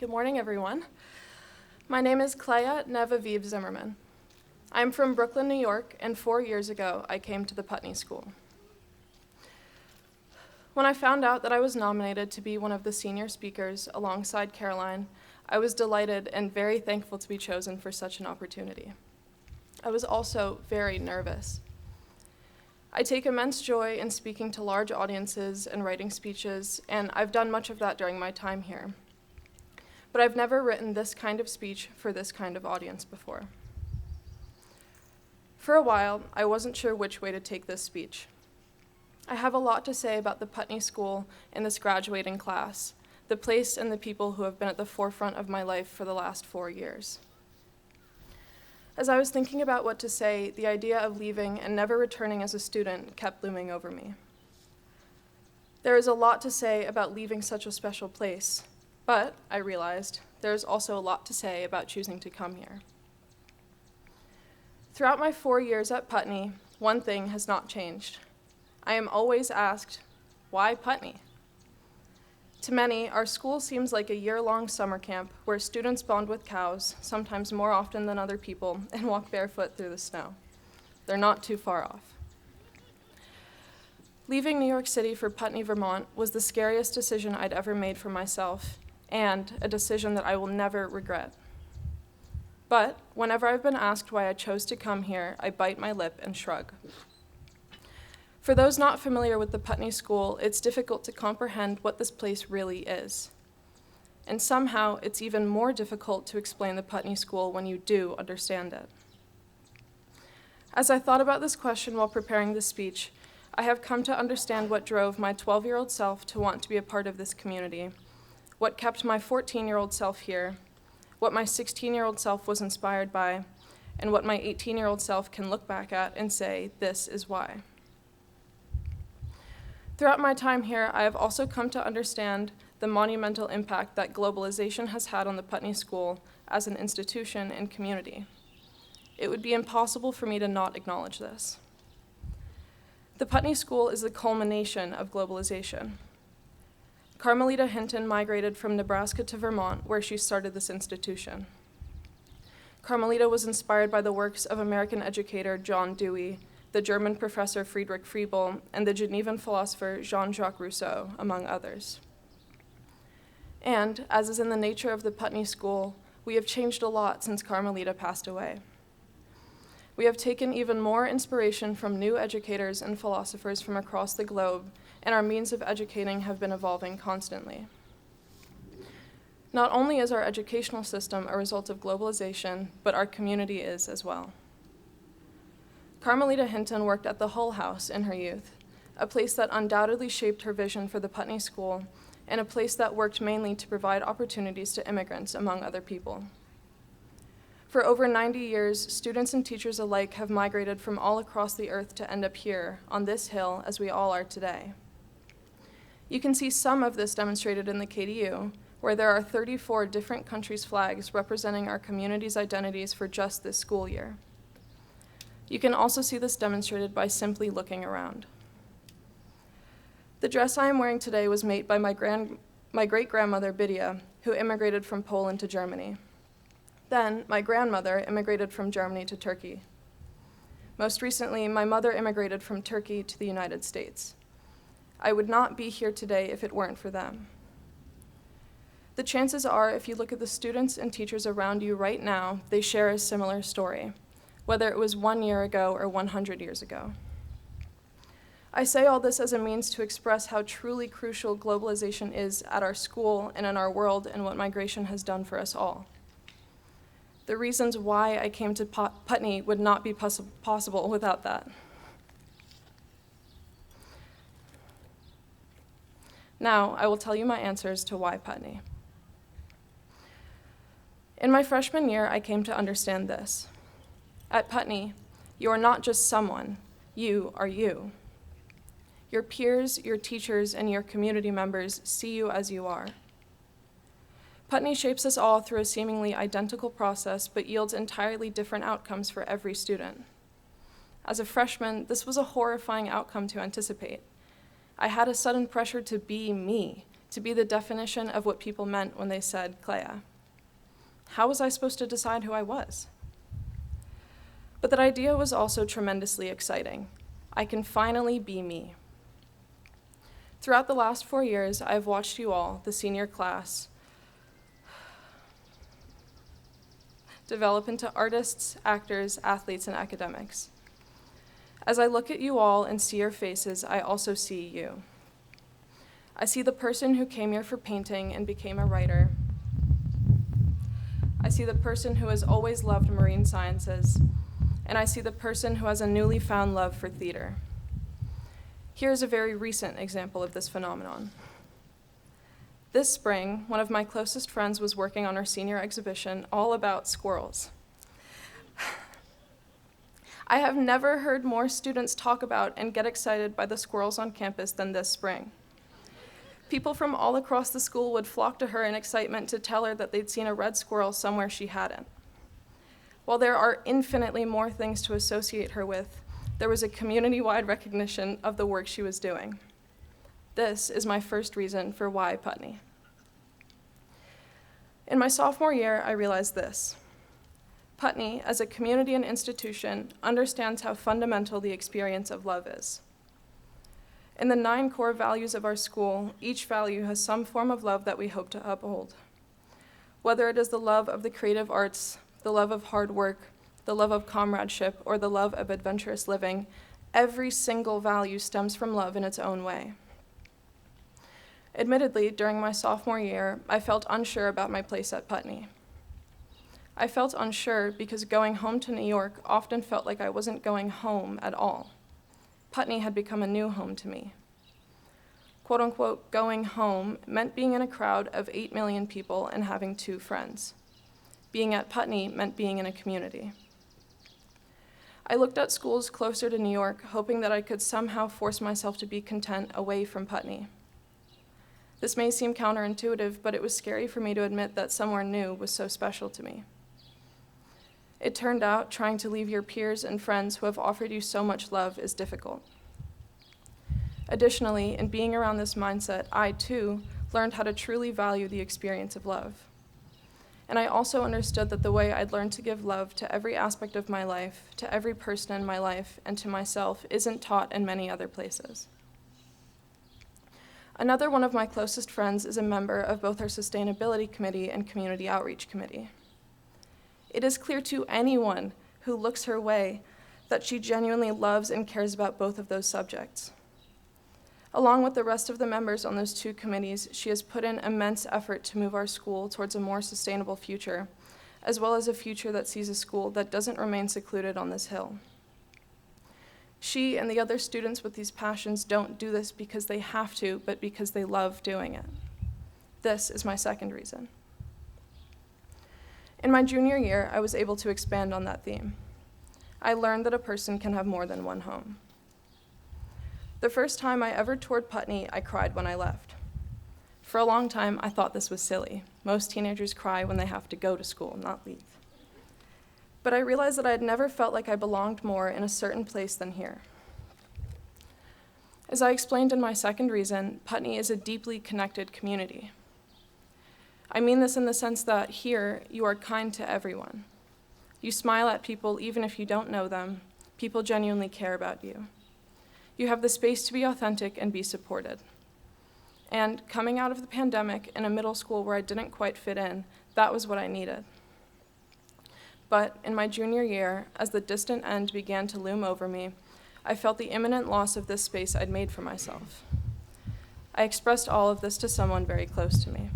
Good morning, everyone. My name is Clea Nevaviv Zimmerman. I'm from Brooklyn, New York, and 4 years ago, I came to the Putney School. When I found out that I was nominated to be one of the senior speakers alongside Caroline, I was delighted and very thankful to be chosen for such an opportunity. I was also very nervous. I take immense joy in speaking to large audiences and writing speeches, and I've done much of that during my time here. But I've never written this kind of speech for this kind of audience before. For a while, I wasn't sure which way to take this speech. I have a lot to say about the Putney School and this graduating class, the place and the people who have been at the forefront of my life for the last 4 years. As I was thinking about what to say, the idea of leaving and never returning as a student kept looming over me. There is a lot to say about leaving such a special place, but, I realized, there is also a lot to say about choosing to come here. Throughout my 4 years at Putney, one thing has not changed. I am always asked, why Putney? To many, our school seems like a year-long summer camp where students bond with cows, sometimes more often than other people, and walk barefoot through the snow. They're not too far off. Leaving New York City for Putney, Vermont was the scariest decision I'd ever made for myself, and a decision that I will never regret. But whenever I've been asked why I chose to come here, I bite my lip and shrug. For those not familiar with the Putney School, it's difficult to comprehend what this place really is. And somehow, it's even more difficult to explain the Putney School when you do understand it. As I thought about this question while preparing this speech, I have come to understand what drove my 12-year-old self to want to be a part of this community, what kept my 14-year-old self here, what my 16-year-old self was inspired by, and what my 18-year-old self can look back at and say, this is why. Throughout my time here, I have also come to understand the monumental impact that globalization has had on the Putney School as an institution and community. It would be impossible for me to not acknowledge this. The Putney School is the culmination of globalization. Carmelita Hinton migrated from Nebraska to Vermont, where she started this institution. Carmelita was inspired by the works of American educator John Dewey, the German professor Friedrich Friebel, and the Genevan philosopher Jean-Jacques Rousseau, among others. And, as is in the nature of the Putney School, we have changed a lot since Carmelita passed away. We have taken even more inspiration from new educators and philosophers from across the globe, and our means of educating have been evolving constantly. Not only is our educational system a result of globalization, but our community is as well. Carmelita Hinton worked at the Hull House in her youth, a place that undoubtedly shaped her vision for the Putney School, and a place that worked mainly to provide opportunities to immigrants, among other people. For over 90 years, students and teachers alike have migrated from all across the earth to end up here, on this hill, as we all are today. You can see some of this demonstrated in the KDU, where there are 34 different countries' flags representing our community's identities for just this school year. You can also see this demonstrated by simply looking around. The dress I am wearing today was made by my great-grandmother, Bidia, who immigrated from Poland to Germany. Then, my grandmother immigrated from Germany to Turkey. Most recently, my mother immigrated from Turkey to the United States. I would not be here today if it weren't for them. The chances are, if you look at the students and teachers around you right now, they share a similar story, whether it was 1 year ago or 100 years ago. I say all this as a means to express how truly crucial globalization is at our school and in our world and what migration has done for us all. The reasons why I came to Putney would not be possible without that. Now, I will tell you my answers to why Putney. In my freshman year, I came to understand this. At Putney, you are not just someone, you are you. Your peers, your teachers, and your community members see you as you are. Putney shapes us all through a seemingly identical process, but yields entirely different outcomes for every student. As a freshman, this was a horrifying outcome to anticipate. I had a sudden pressure to be me, to be the definition of what people meant when they said Clea. How was I supposed to decide who I was? But that idea was also tremendously exciting. I can finally be me. Throughout the last 4 years, I have watched you all, the senior class, develop into artists, actors, athletes, and academics. As I look at you all and see your faces, I also see you. I see the person who came here for painting and became a writer. I see the person who has always loved marine sciences, and I see the person who has a newly found love for theater. Here's a very recent example of this phenomenon. This spring, one of my closest friends was working on her senior exhibition all about squirrels. I have never heard more students talk about and get excited by the squirrels on campus than this spring. People from all across the school would flock to her in excitement to tell her that they'd seen a red squirrel somewhere she hadn't. While there are infinitely more things to associate her with, there was a community-wide recognition of the work she was doing. This is my first reason for why Putney. In my sophomore year, I realized this. Putney, as a community and institution, understands how fundamental the experience of love is. In the 9 core values of our school, each value has some form of love that we hope to uphold. Whether it is the love of the creative arts, the love of hard work, the love of comradeship, or the love of adventurous living, every single value stems from love in its own way. Admittedly, during my sophomore year, I felt unsure about my place at Putney. I felt unsure because going home to New York often felt like I wasn't going home at all. Putney had become a new home to me. Quote unquote, going home meant being in a crowd of 8 million people and having 2 friends. Being at Putney meant being in a community. I looked at schools closer to New York, hoping that I could somehow force myself to be content away from Putney. This may seem counterintuitive, but it was scary for me to admit that somewhere new was so special to me. It turned out trying to leave your peers and friends who have offered you so much love is difficult. Additionally, in being around this mindset, I, too, learned how to truly value the experience of love. and I also understood that the way I'd learned to give love to every aspect of my life, to every person in my life, and to myself isn't taught in many other places. Another one of my closest friends is a member of both our Sustainability Committee and Community Outreach Committee. It is clear to anyone who looks her way that she genuinely loves and cares about both of those subjects. Along with the rest of the members on those two committees, she has put in immense effort to move our school towards a more sustainable future, as well as a future that sees a school that doesn't remain secluded on this hill. She and the other students with these passions don't do this because they have to, but because they love doing it. This is my second reason. In my junior year, I was able to expand on that theme. I learned that a person can have more than one home. The first time I ever toured Putney, I cried when I left. For a long time, I thought this was silly. Most teenagers cry when they have to go to school, not leave. But I realized that I had never felt like I belonged more in a certain place than here. As I explained in my second reason, Putney is a deeply connected community. I mean this in the sense that here, you are kind to everyone. You smile at people even if you don't know them. People genuinely care about you. You have the space to be authentic and be supported. And coming out of the pandemic in a middle school where I didn't quite fit in, that was what I needed. But in my junior year, as the distant end began to loom over me, I felt the imminent loss of this space I'd made for myself. I expressed all of this to someone very close to me.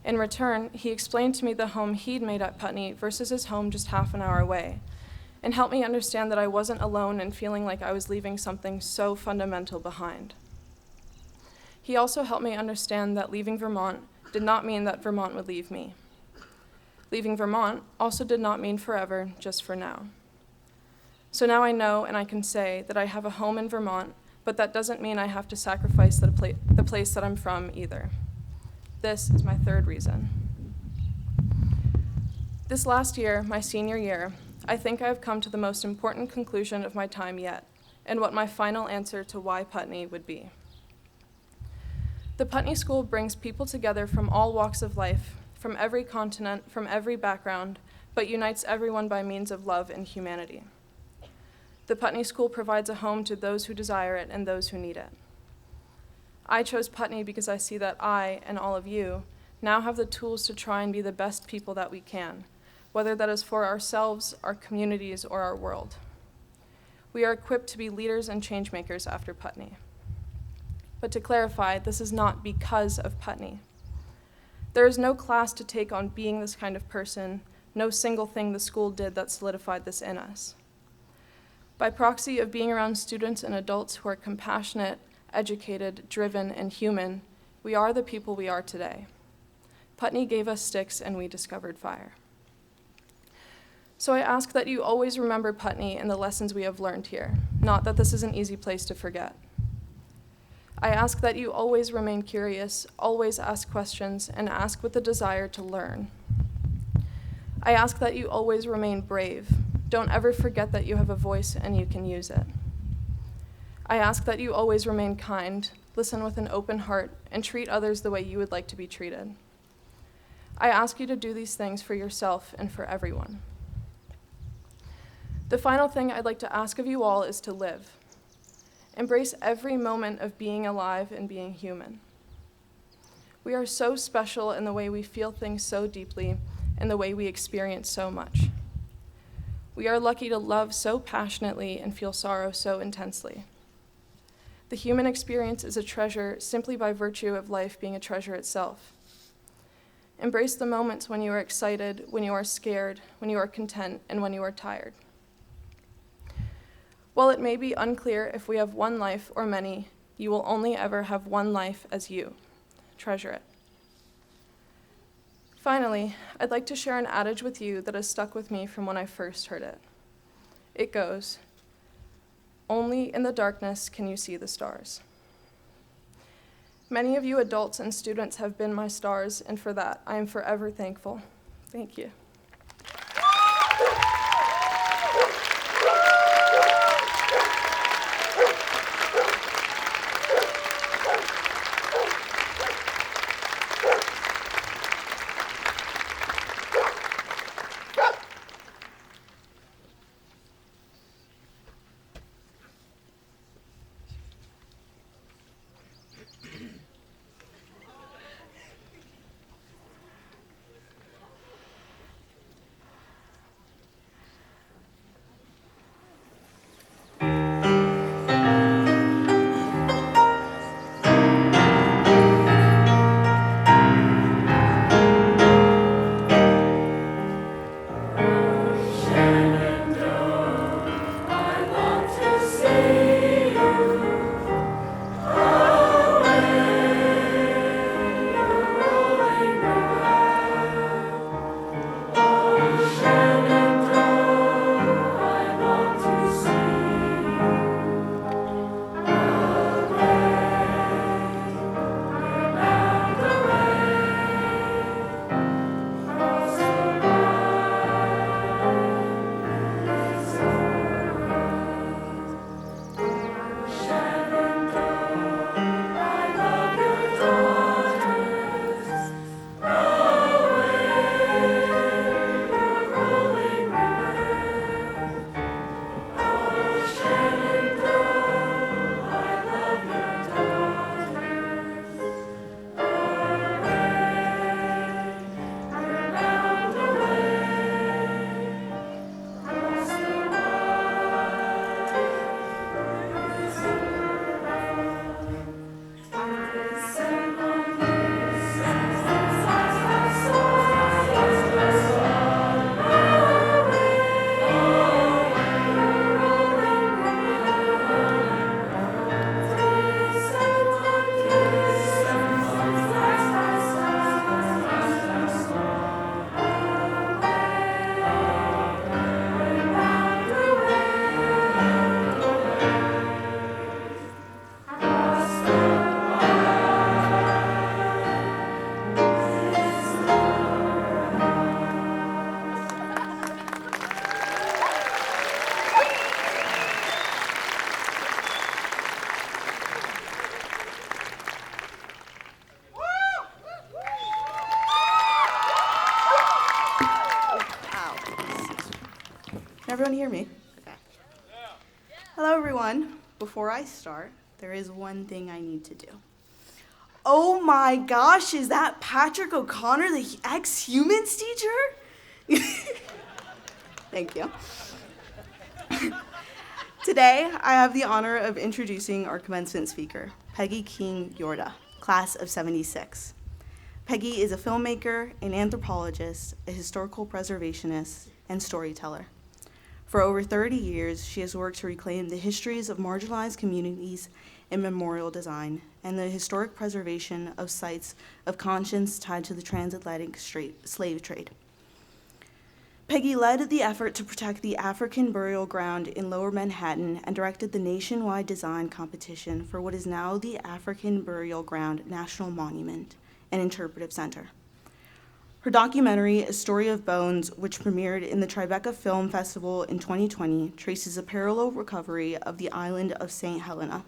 In return, he explained to me the home he'd made at Putney versus his home just half an hour away, and helped me understand that I wasn't alone in feeling like I was leaving something so fundamental behind. He also helped me understand that leaving Vermont did not mean that Vermont would leave me. Leaving Vermont also did not mean forever, just for now. So now I know and I can say that I have a home in Vermont, but that doesn't mean I have to sacrifice the place that I'm from either. This is my third reason. This last year, my senior year, I think I have come to the most important conclusion of my time yet, and what my final answer to why Putney would be. The Putney School brings people together from all walks of life, from every continent, from every background, but unites everyone by means of love and humanity. The Putney School provides a home to those who desire it and those who need it. I chose Putney because I see that I, and all of you, now have the tools to try and be the best people that we can, whether that is for ourselves, our communities, or our world. We are equipped to be leaders and change makers after Putney. But to clarify, this is not because of Putney. There is no class to take on being this kind of person, no single thing the school did that solidified this in us. By proxy of being around students and adults who are compassionate, educated, driven, and human, we are the people we are today. Putney gave us sticks and we discovered fire. So I ask that you always remember Putney and the lessons we have learned here, not that this is an easy place to forget. I ask that you always remain curious, always ask questions, and ask with the desire to learn. I ask that you always remain brave. Don't ever forget that you have a voice and you can use it. I ask that you always remain kind, listen with an open heart, and treat others the way you would like to be treated. I ask you to do these things for yourself and for everyone. The final thing I'd like to ask of you all is to live. Embrace every moment of being alive and being human. We are so special in the way we feel things so deeply and the way we experience so much. We are lucky to love so passionately and feel sorrow so intensely. The human experience is a treasure simply by virtue of life being a treasure itself. Embrace the moments when you are excited, when you are scared, when you are content, and when you are tired. While it may be unclear if we have one life or many, you will only ever have one life as you. Treasure it. Finally, I'd like to share an adage with you that has stuck with me from when I first heard it. It goes, "Only in the darkness can you see the stars." Many of you adults and students have been my stars, and for that, I am forever thankful. Thank you. everyone hear me? Okay. Hello, everyone. Before I start, there is one thing I need to do. Oh my gosh, is that Patrick O'Connor, the ex-humans teacher? Thank you. Today, I have the honor of introducing our commencement speaker, Peggy King Yorda, class of '76. Peggy is a filmmaker, an anthropologist, a historical preservationist, and storyteller. For over 30 years, she has worked to reclaim the histories of marginalized communities in memorial design and the historic preservation of sites of conscience tied to the transatlantic slave trade. Peggy led the effort to protect the African burial ground in Lower Manhattan and directed the nationwide design competition for what is now the African Burial Ground National Monument and Interpretive Center. Her documentary, A Story of Bones, which premiered in the Tribeca Film Festival in 2020, traces a parallel recovery of the island of St. Helena.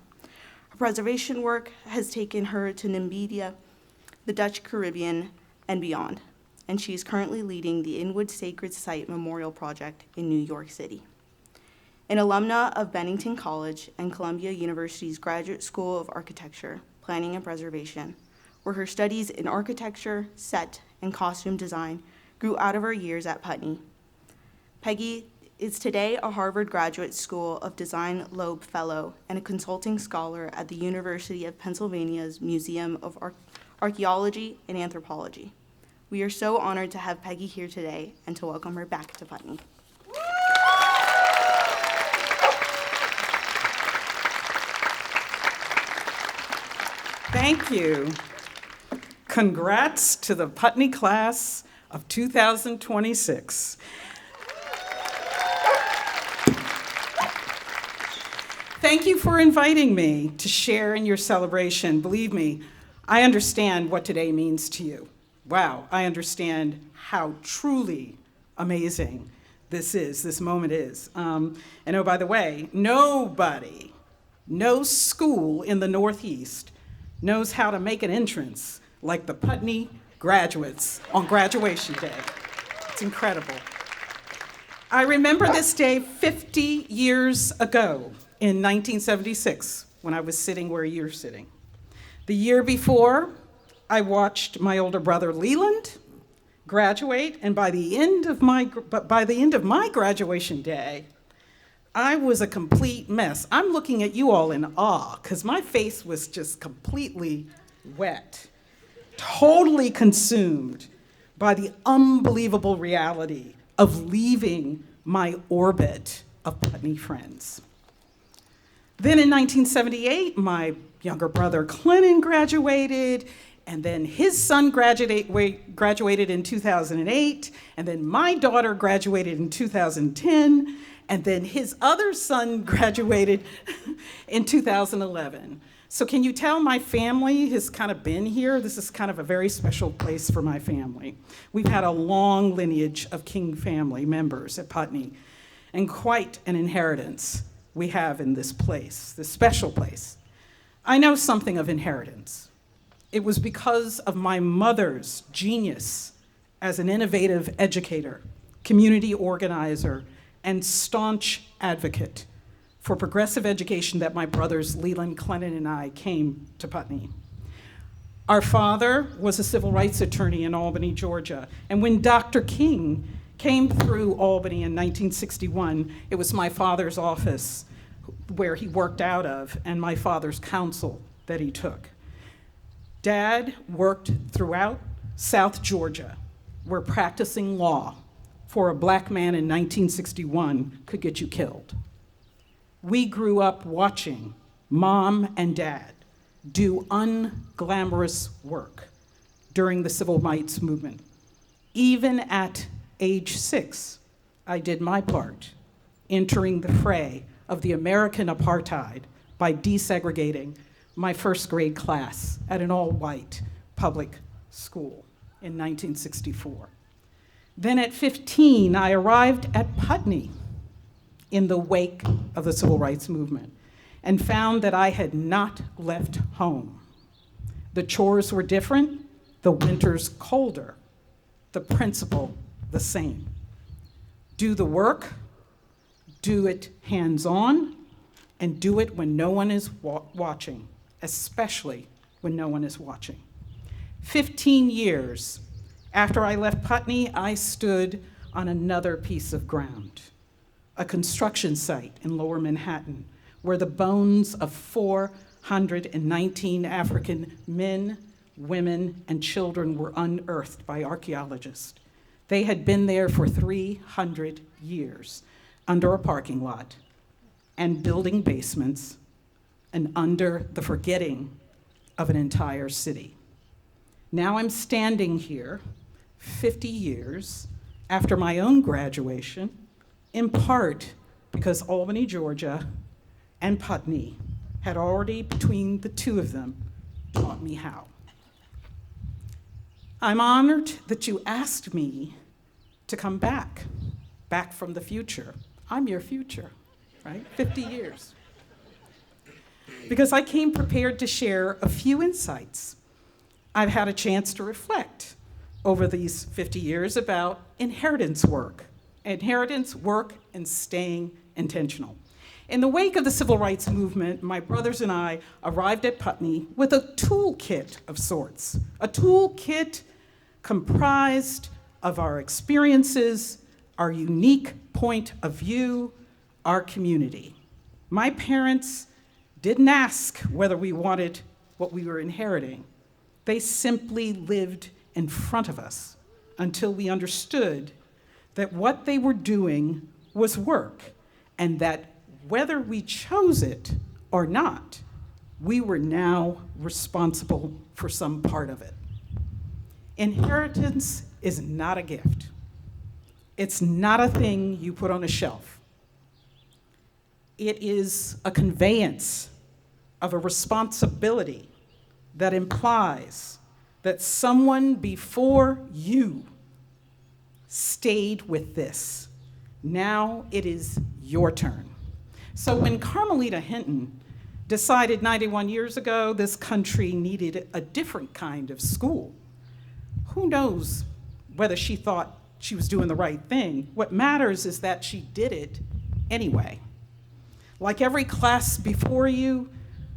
Her preservation work has taken her to Namibia, the Dutch Caribbean, and beyond, and she is currently leading the Inwood Sacred Site Memorial Project in New York City. An alumna of Bennington College and Columbia University's Graduate School of Architecture, Planning and Preservation, where her studies in architecture, set, and costume design grew out of her years at Putney. Peggy is today a Harvard Graduate School of Design Loeb Fellow and a consulting scholar at the University of Pennsylvania's Museum of Archaeology and Anthropology. We are so honored to have Peggy here today and to welcome her back to Putney. Thank you. Congrats to the Putney class of 2026. Thank you for inviting me to share in your celebration. Believe me, I understand what today means to you. Wow, I understand how truly amazing this moment is. And oh, by the way, nobody, no school in the Northeast knows how to make an entrance like the Putney graduates on graduation day. It's incredible. I remember this day 50 years ago in 1976 when I was sitting where you're sitting. The year before, I watched my older brother Leland graduate, and by the end of my graduation day, I was a complete mess. I'm looking at you all in awe because my face was just completely wet, totally consumed by the unbelievable reality of leaving my orbit of Putney friends. Then in 1978, my younger brother Clinton graduated, and then his son graduated in 2008, and then my daughter graduated in 2010, and then his other son graduated in 2011. So can you tell my family has kind of been here? This is kind of a very special place for my family. We've had a long lineage of King family members at Putney, and quite an inheritance we have in this place, this special place. I know something of inheritance. It was because of my mother's genius as an innovative educator, community organizer, and staunch advocate for progressive education that my brothers Leland, Clennon, and I came to Putney. Our father was a civil rights attorney in Albany, Georgia, and when Dr. King came through Albany in 1961, it was my father's office where he worked out of and my father's counsel that he took. Dad worked throughout South Georgia, where practicing law for a black man in 1961 could get you killed. We grew up watching Mom and Dad do unglamorous work during the civil rights movement. Even at age 6, I did my part, entering the fray of the American apartheid by desegregating my first grade class at an all-white public school in 1964. Then at 15, I arrived at Putney in the wake of the civil rights movement and found that I had not left home. The chores were different, the winters colder, the principle the same. Do the work, Do it hands-on, and do it when no one is watching, especially when no one is watching. 15 years after I left Putney, I stood on another piece of ground, a construction site in Lower Manhattan, where the bones of 419 African men, women, and children were unearthed by archaeologists. They had been there for 300 years, under a parking lot, and building basements, and under the forgetting of an entire city. Now I'm standing here, 50 years after my own graduation, in part because Albany, Georgia, and Putney had already, between the two of them, taught me how. I'm honored that you asked me to come back from the future. I'm your future, right? 50 years. Because I came prepared to share a few insights. I've had a chance to reflect over these 50 years about inheritance work, and staying intentional. In the wake of the civil rights movement, my brothers and I arrived at Putney with a toolkit of sorts, a toolkit comprised of our experiences, our unique point of view, our community. My parents didn't ask whether we wanted what we were inheriting. They simply lived in front of us until we understood that what they were doing was work, and that whether we chose it or not, we were now responsible for some part of it. Inheritance is not a gift. It's not a thing you put on a shelf. It is a conveyance of a responsibility that implies that someone before you stayed with this. Now it is your turn. So when Carmelita Hinton decided 91 years ago this country needed a different kind of school, who knows whether she thought she was doing the right thing? What matters is that she did it anyway. Like every class before you,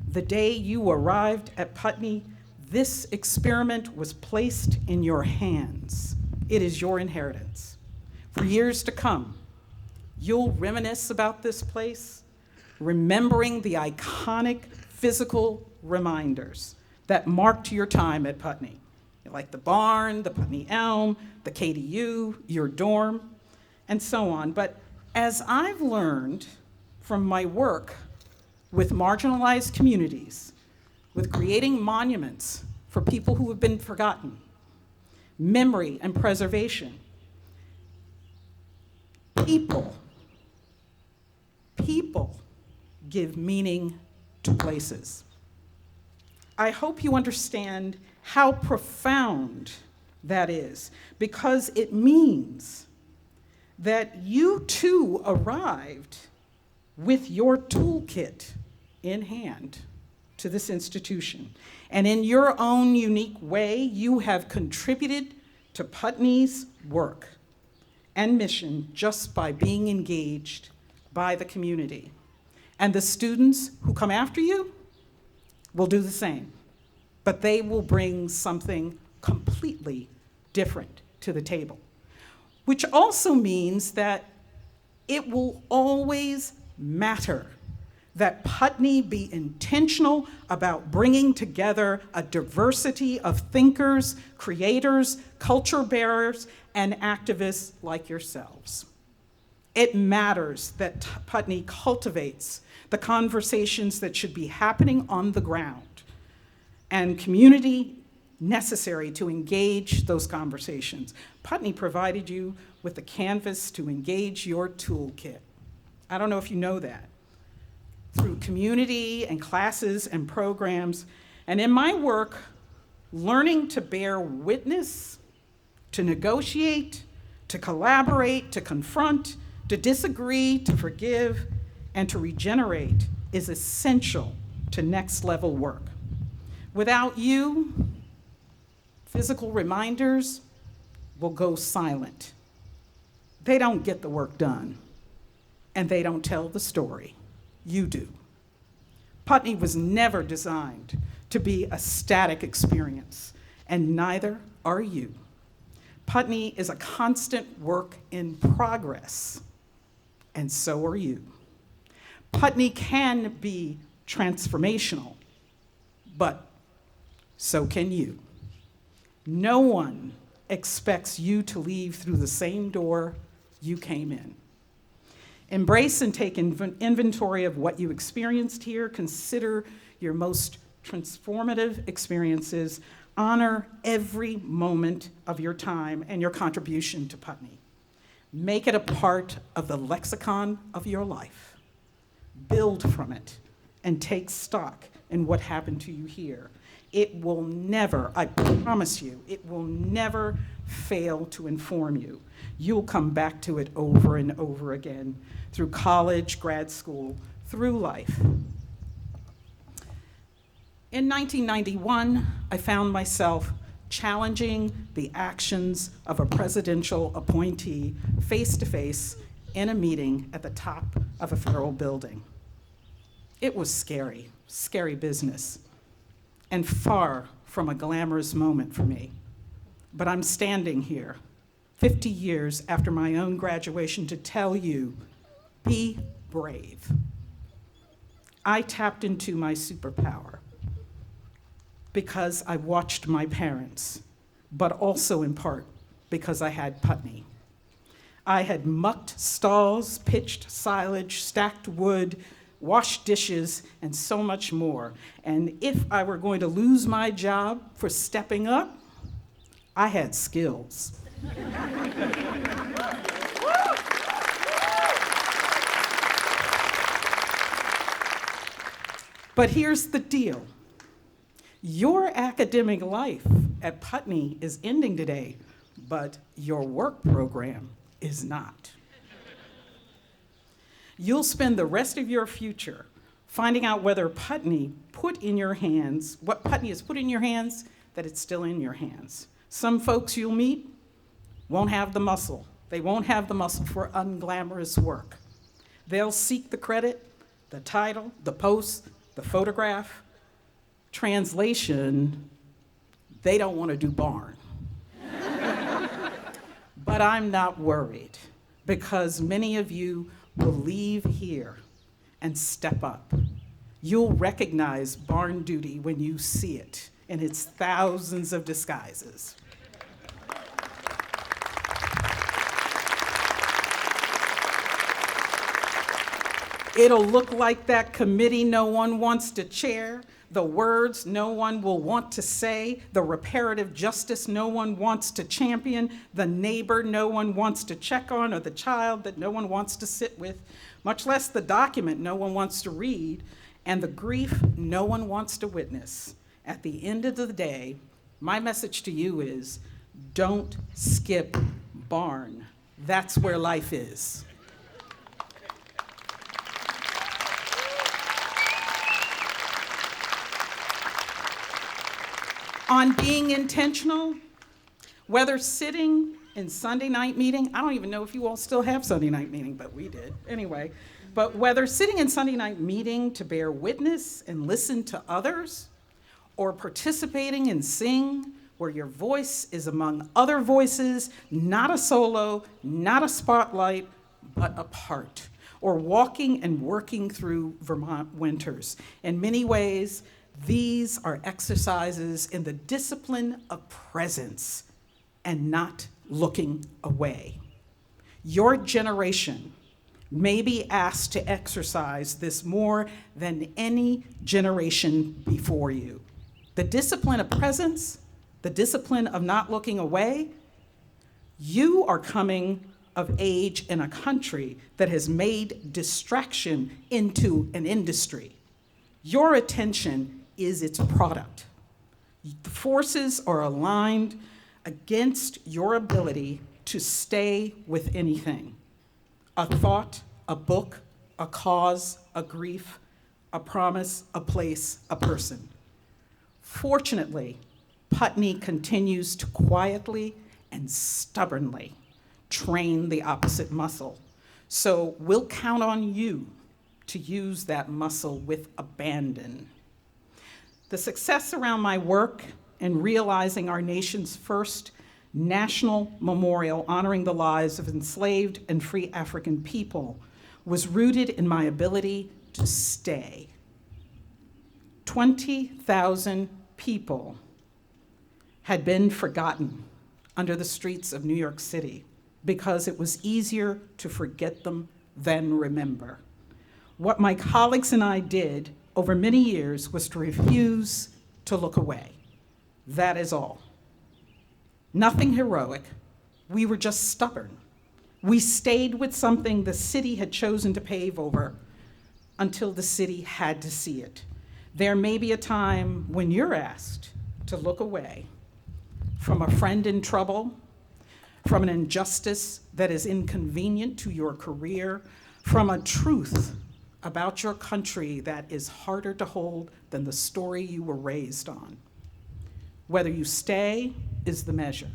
the day you arrived at Putney, this experiment was placed in your hands. It is your inheritance. For years to come, you'll reminisce about this place, remembering the iconic physical reminders that marked your time at Putney, like the barn, the Putney Elm, the KDU, your dorm, and so on. But as I've learned from my work with marginalized communities, with creating monuments for people who have been forgotten, memory and preservation, people give meaning to places. I hope you understand how profound that is, because it means that you too arrived with your toolkit in hand to this institution. And in your own unique way, you have contributed to Putney's work and mission just by being engaged by the community. And the students who come after you will do the same, but they will bring something completely different to the table, which also means that it will always matter that Putney be intentional about bringing together a diversity of thinkers, creators, culture bearers, and activists like yourselves. It matters that Putney cultivates the conversations that should be happening on the ground and community necessary to engage those conversations. Putney provided you with the canvas to engage your toolkit. I don't know if you know that. Through community and classes and programs, and in my work, learning to bear witness, to negotiate, to collaborate, to confront, to disagree, to forgive, and to regenerate is essential to next level work. Without you, physical reminders will go silent. They don't get the work done. and they don't tell the story. You do. Putney was never designed to be a static experience, and neither are you. Putney is a constant work in progress, and so are you. Putney can be transformational, but so can you. No one expects you to leave through the same door you came in. Embrace and take inventory of what you experienced here. Consider your most transformative experiences. Honor every moment of your time and your contribution to Putney. Make it a part of the lexicon of your life. Build from it and take stock in what happened to you here. It will never, I promise you, it will never fail to inform you. You'll come back to it over and over again through college, grad school, through life. In 1991, I found myself challenging the actions of a presidential appointee face-to-face in a meeting at the top of a federal building. It was scary, scary business, and far from a glamorous moment for me. But I'm standing here, 50 years after my own graduation, to tell you, be brave. I tapped into my superpower because I watched my parents, but also in part because I had Putney. I had mucked stalls, pitched silage, stacked wood, washed dishes, and so much more. And if I were going to lose my job for stepping up, I had skills. But here's the deal. Your academic life at Putney is ending today, but your work program is not. You'll spend the rest of your future finding out whether Putney put in your hands, what Putney has put in your hands, that it's still in your hands. Some folks you'll meet won't have the muscle. They won't have the muscle for unglamorous work. They'll seek the credit, the title, the post, the photograph. Translation, they don't want to do barn. But I'm not worried, because many of you will leave here and step up. You'll recognize barn duty when you see it in its thousands of disguises. It'll look like that committee no one wants to chair, the words no one will want to say, the reparative justice no one wants to champion, the neighbor no one wants to check on, or the child that no one wants to sit with, much less the document no one wants to read, and the grief no one wants to witness. At the end of the day, my message to you is, don't skip barn. That's where life is. On being intentional, whether sitting in Sunday night meeting, I don't even know if you all still have Sunday night meeting, but we did anyway. But whether sitting in Sunday night meeting to bear witness and listen to others, or participating in Sing, where your voice is among other voices, not a solo, not a spotlight, but a part, or walking and working through Vermont winters. In many ways, these are exercises in the discipline of presence and not looking away. Your generation may be asked to exercise this more than any generation before you. The discipline of presence, the discipline of not looking away. You are coming of age in a country that has made distraction into an industry. Your attention is its product. The forces are aligned against your ability to stay with anything. A thought, a book, a cause, a grief, a promise, a place, a person. Fortunately, Putney continues to quietly and stubbornly train the opposite muscle So we'll count on you to use that muscle with abandon. The success around my work in realizing our nation's first national memorial honoring the lives of enslaved and free African people was rooted in my ability to stay. 20,000 people had been forgotten under the streets of New York City because it was easier to forget them than remember. What my colleagues and I did over many years was to refuse to look away. That is all. Nothing heroic. We were just stubborn. We stayed with something the city had chosen to pave over until the city had to see it. There may be a time when you're asked to look away from a friend in trouble, from an injustice that is inconvenient to your career, from a truth about your country that is harder to hold than the story you were raised on. Whether you stay is the measure.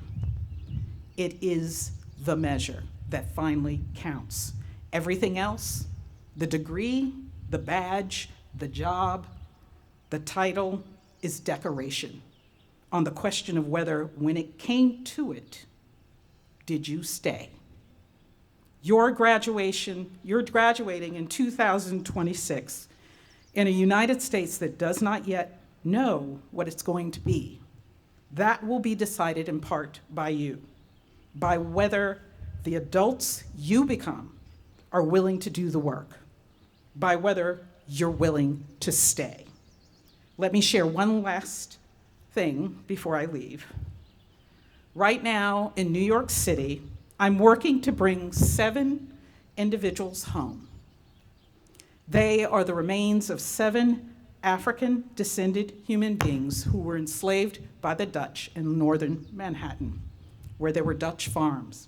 It is the measure that finally counts. Everything else, the degree, the badge, the job, the title, is decoration on the question of whether, when it came to it, did you stay? You're graduating in 2026 in a United States that does not yet know what it's going to be. That will be decided in part by you, by whether the adults you become are willing to do the work, by whether you're willing to stay. Let me share one last thing before I leave. Right now in New York City, I'm working to bring 7 individuals home. They are the remains of 7 African-descended human beings who were enslaved by the Dutch in northern Manhattan, where there were Dutch farms.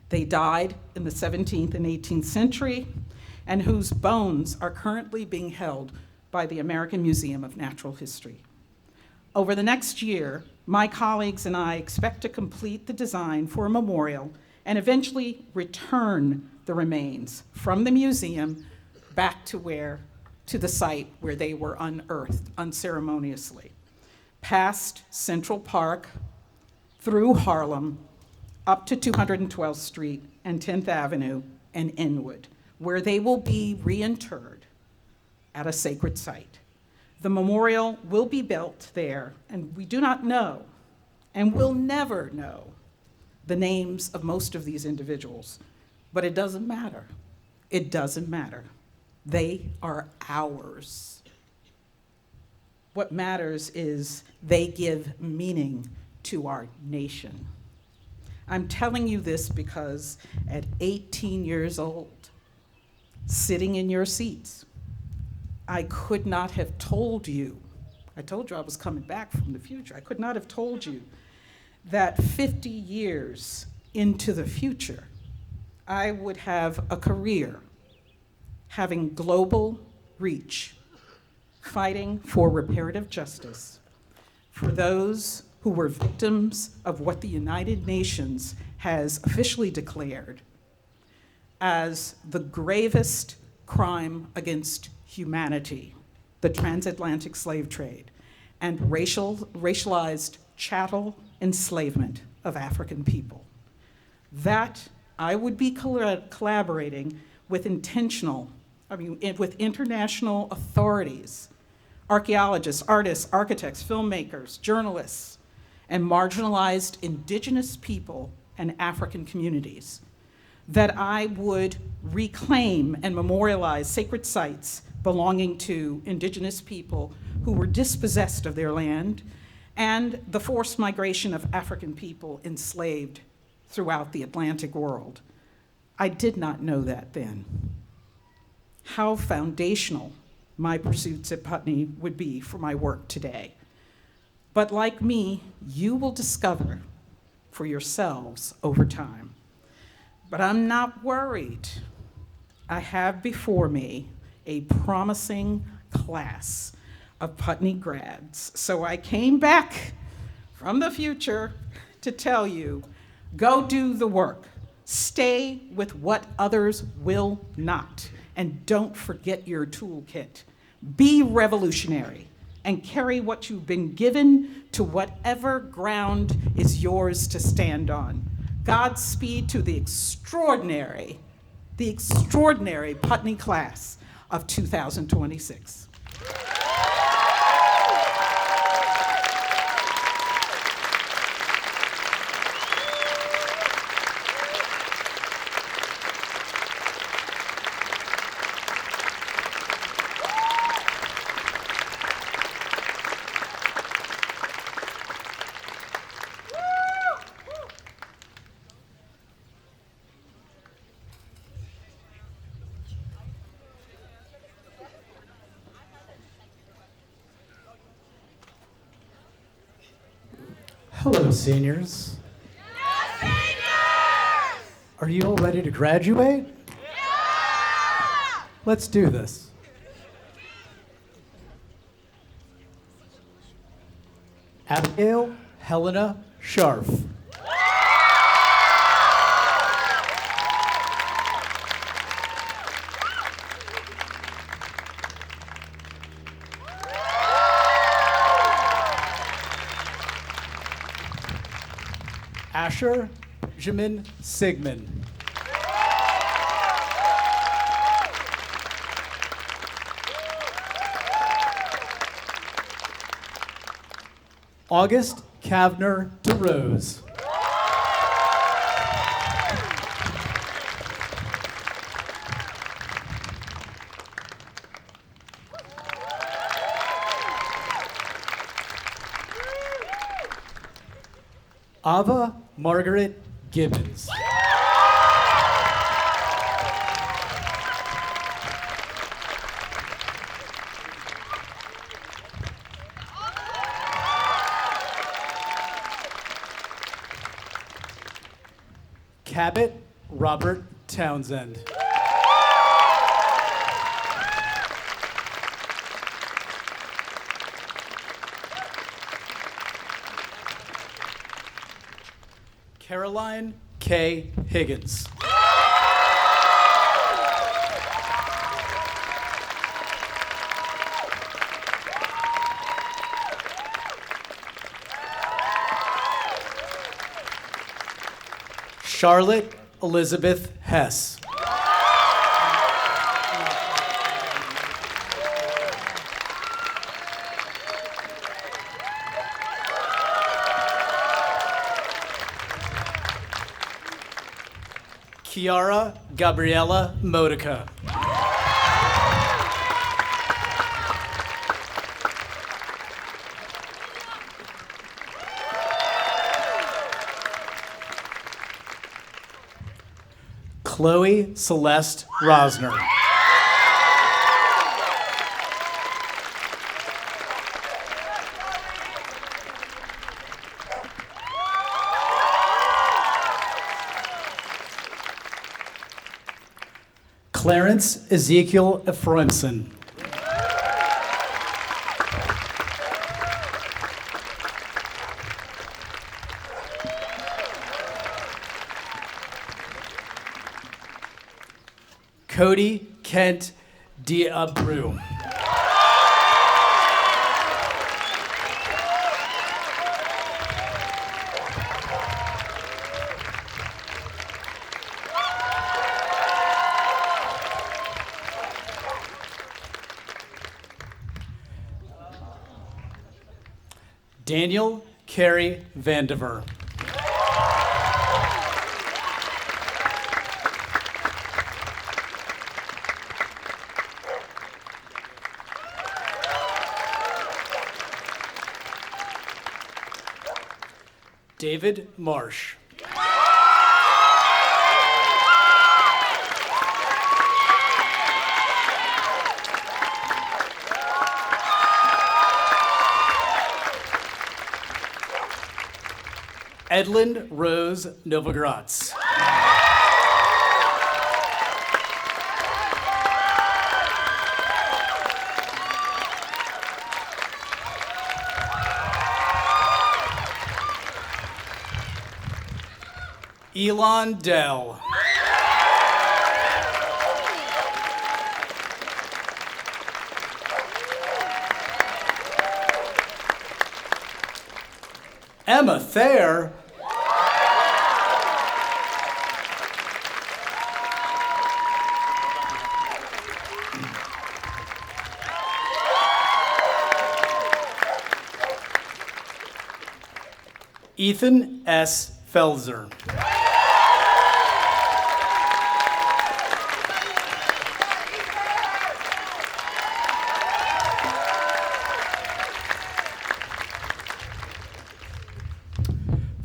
They died in the 17th and 18th century, and whose bones are currently being held by the American Museum of Natural History. Over the next year, my colleagues and I expect to complete the design for a memorial and eventually return the remains from the museum back to the site where they were unearthed unceremoniously, past Central Park, through Harlem, up to 212th Street and 10th Avenue and Inwood, where they will be reinterred at a sacred site. The memorial will be built there, and we do not know, and will never know, the names of most of these individuals, but it doesn't matter. It doesn't matter. They are ours. What matters is they give meaning to our nation. I'm telling you this because at 18 years old, sitting in your seats, I could not have told you, I told you I was coming back from the future, I could not have told you that 50 years into the future, I would have a career having global reach, fighting for reparative justice for those who were victims of what the United Nations has officially declared as the gravest crime against humanity, the transatlantic slave trade, and racialized chattel enslavement of African people. That I would be collaborating with with international authorities, archaeologists, artists, architects, filmmakers, journalists, and marginalized indigenous people and African communities, that I would reclaim and memorialize sacred sites belonging to indigenous people who were dispossessed of their land, and the forced migration of African people enslaved throughout the Atlantic world. I did not know that then. How foundational my pursuits at Putney would be for my work today. But like me, you will discover for yourselves over time. But I'm not worried. I have before me a promising class of Putney grads. So I came back from the future to tell you, go do the work. Stay with what others will not, and don't forget your toolkit. Be revolutionary and carry what you've been given to whatever ground is yours to stand on. Godspeed to the extraordinary Putney class of 2026. Hello, seniors. Are you all ready to graduate? Yeah! Let's do this. Abigail Helena Scharf. Asher Jamin Sigmund. August Kavner DeRose. Ava Margaret Gibbons. Cabot Robert Townsend. Caroline K. Higgins. Charlotte Elizabeth Hess. Kiara Gabriela Modica. Chloe Celeste Rosner. Clarence Ezekiel Ephraimson. Cody Kent Diabru. Daniel Carey Vandiver. David Marsh. Edlin Rose Novogratz. Elon Dell. Emma Thayer. Ethan S. Felzer.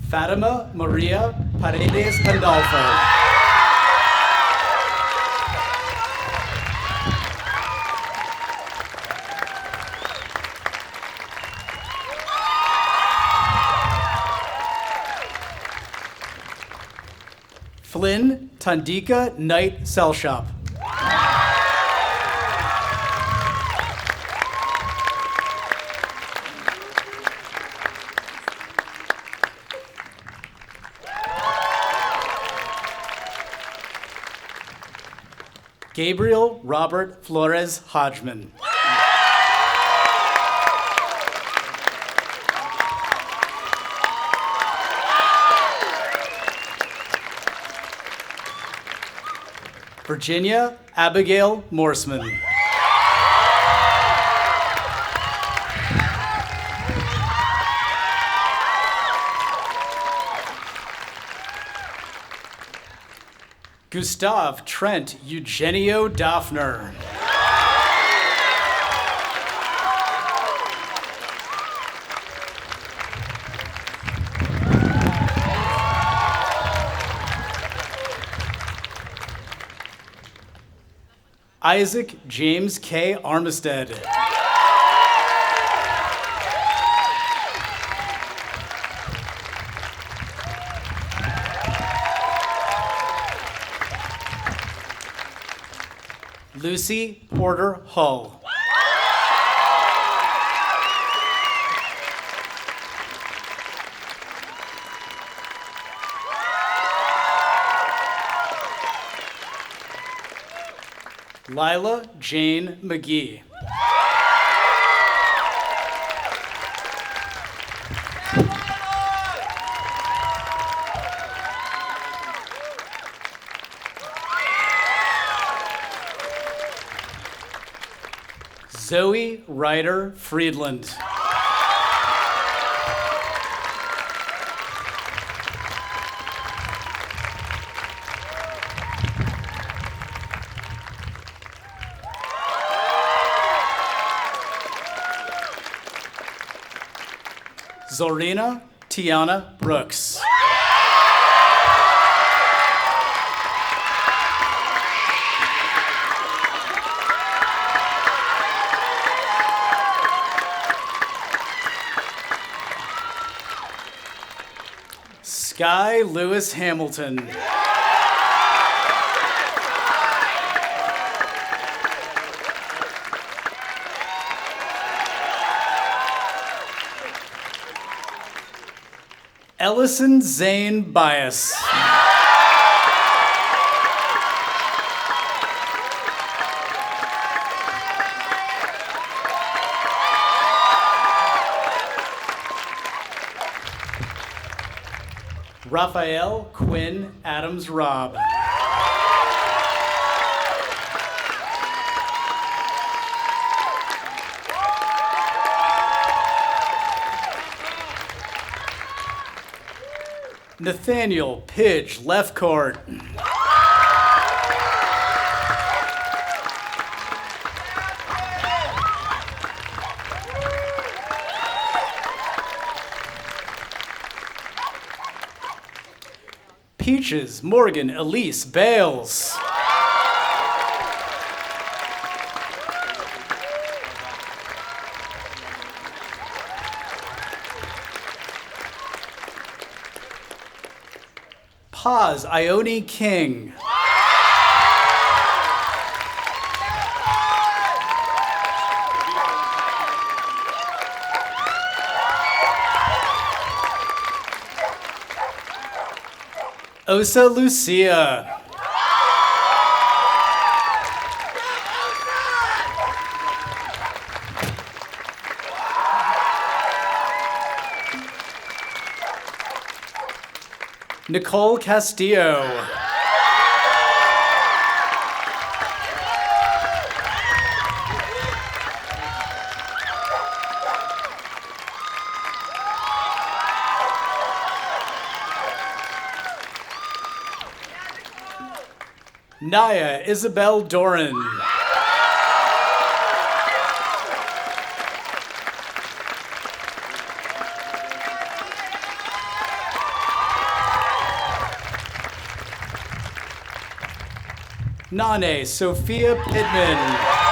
Fatima Maria Paredes Pandolfo. Flynn Tandika Knight Selshop. Gabriel Robert Flores Hodgman. Virginia Abigail Morseman. Gustav Trent Eugenio Doffner. Isaac James K. Armistead. Lucy Porter Hull. Lila Jane McGee. Zoe Ryder Friedland. Zorina Tiana Brooks. Sky Lewis Hamilton. Ellison Zane Bias. Raphael Quinn Adams Robb. Nathaniel Pidge Left Court. Peaches Morgan Elise Bales. Paz Ione King. Osa Lucia. Nicole Castillo. Naya Isabel Doran. Nane Sophia Pittman.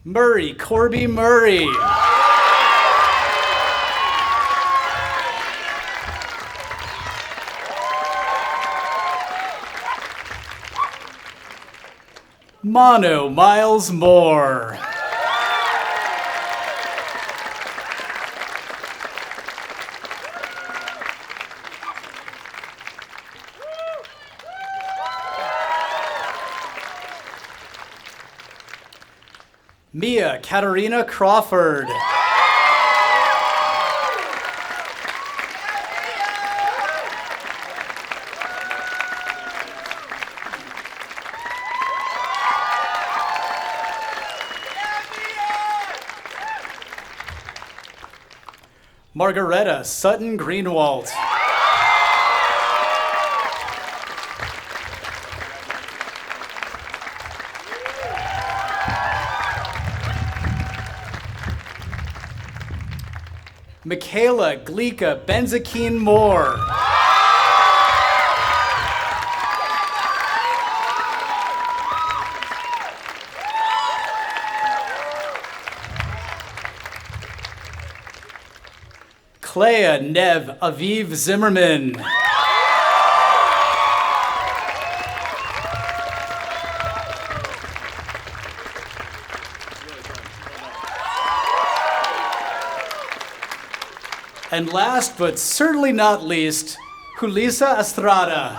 Murray Corby Murray. Mono Miles Moore. Mia Katarina Crawford. Margaretta Sutton Greenwald. Michaela Gleeka Benzakine Moore. Clea Nev Aviv Zimmerman. And last but certainly not least, Julissa Estrada.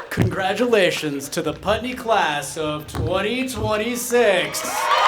Congratulations to the Putney class of 2026.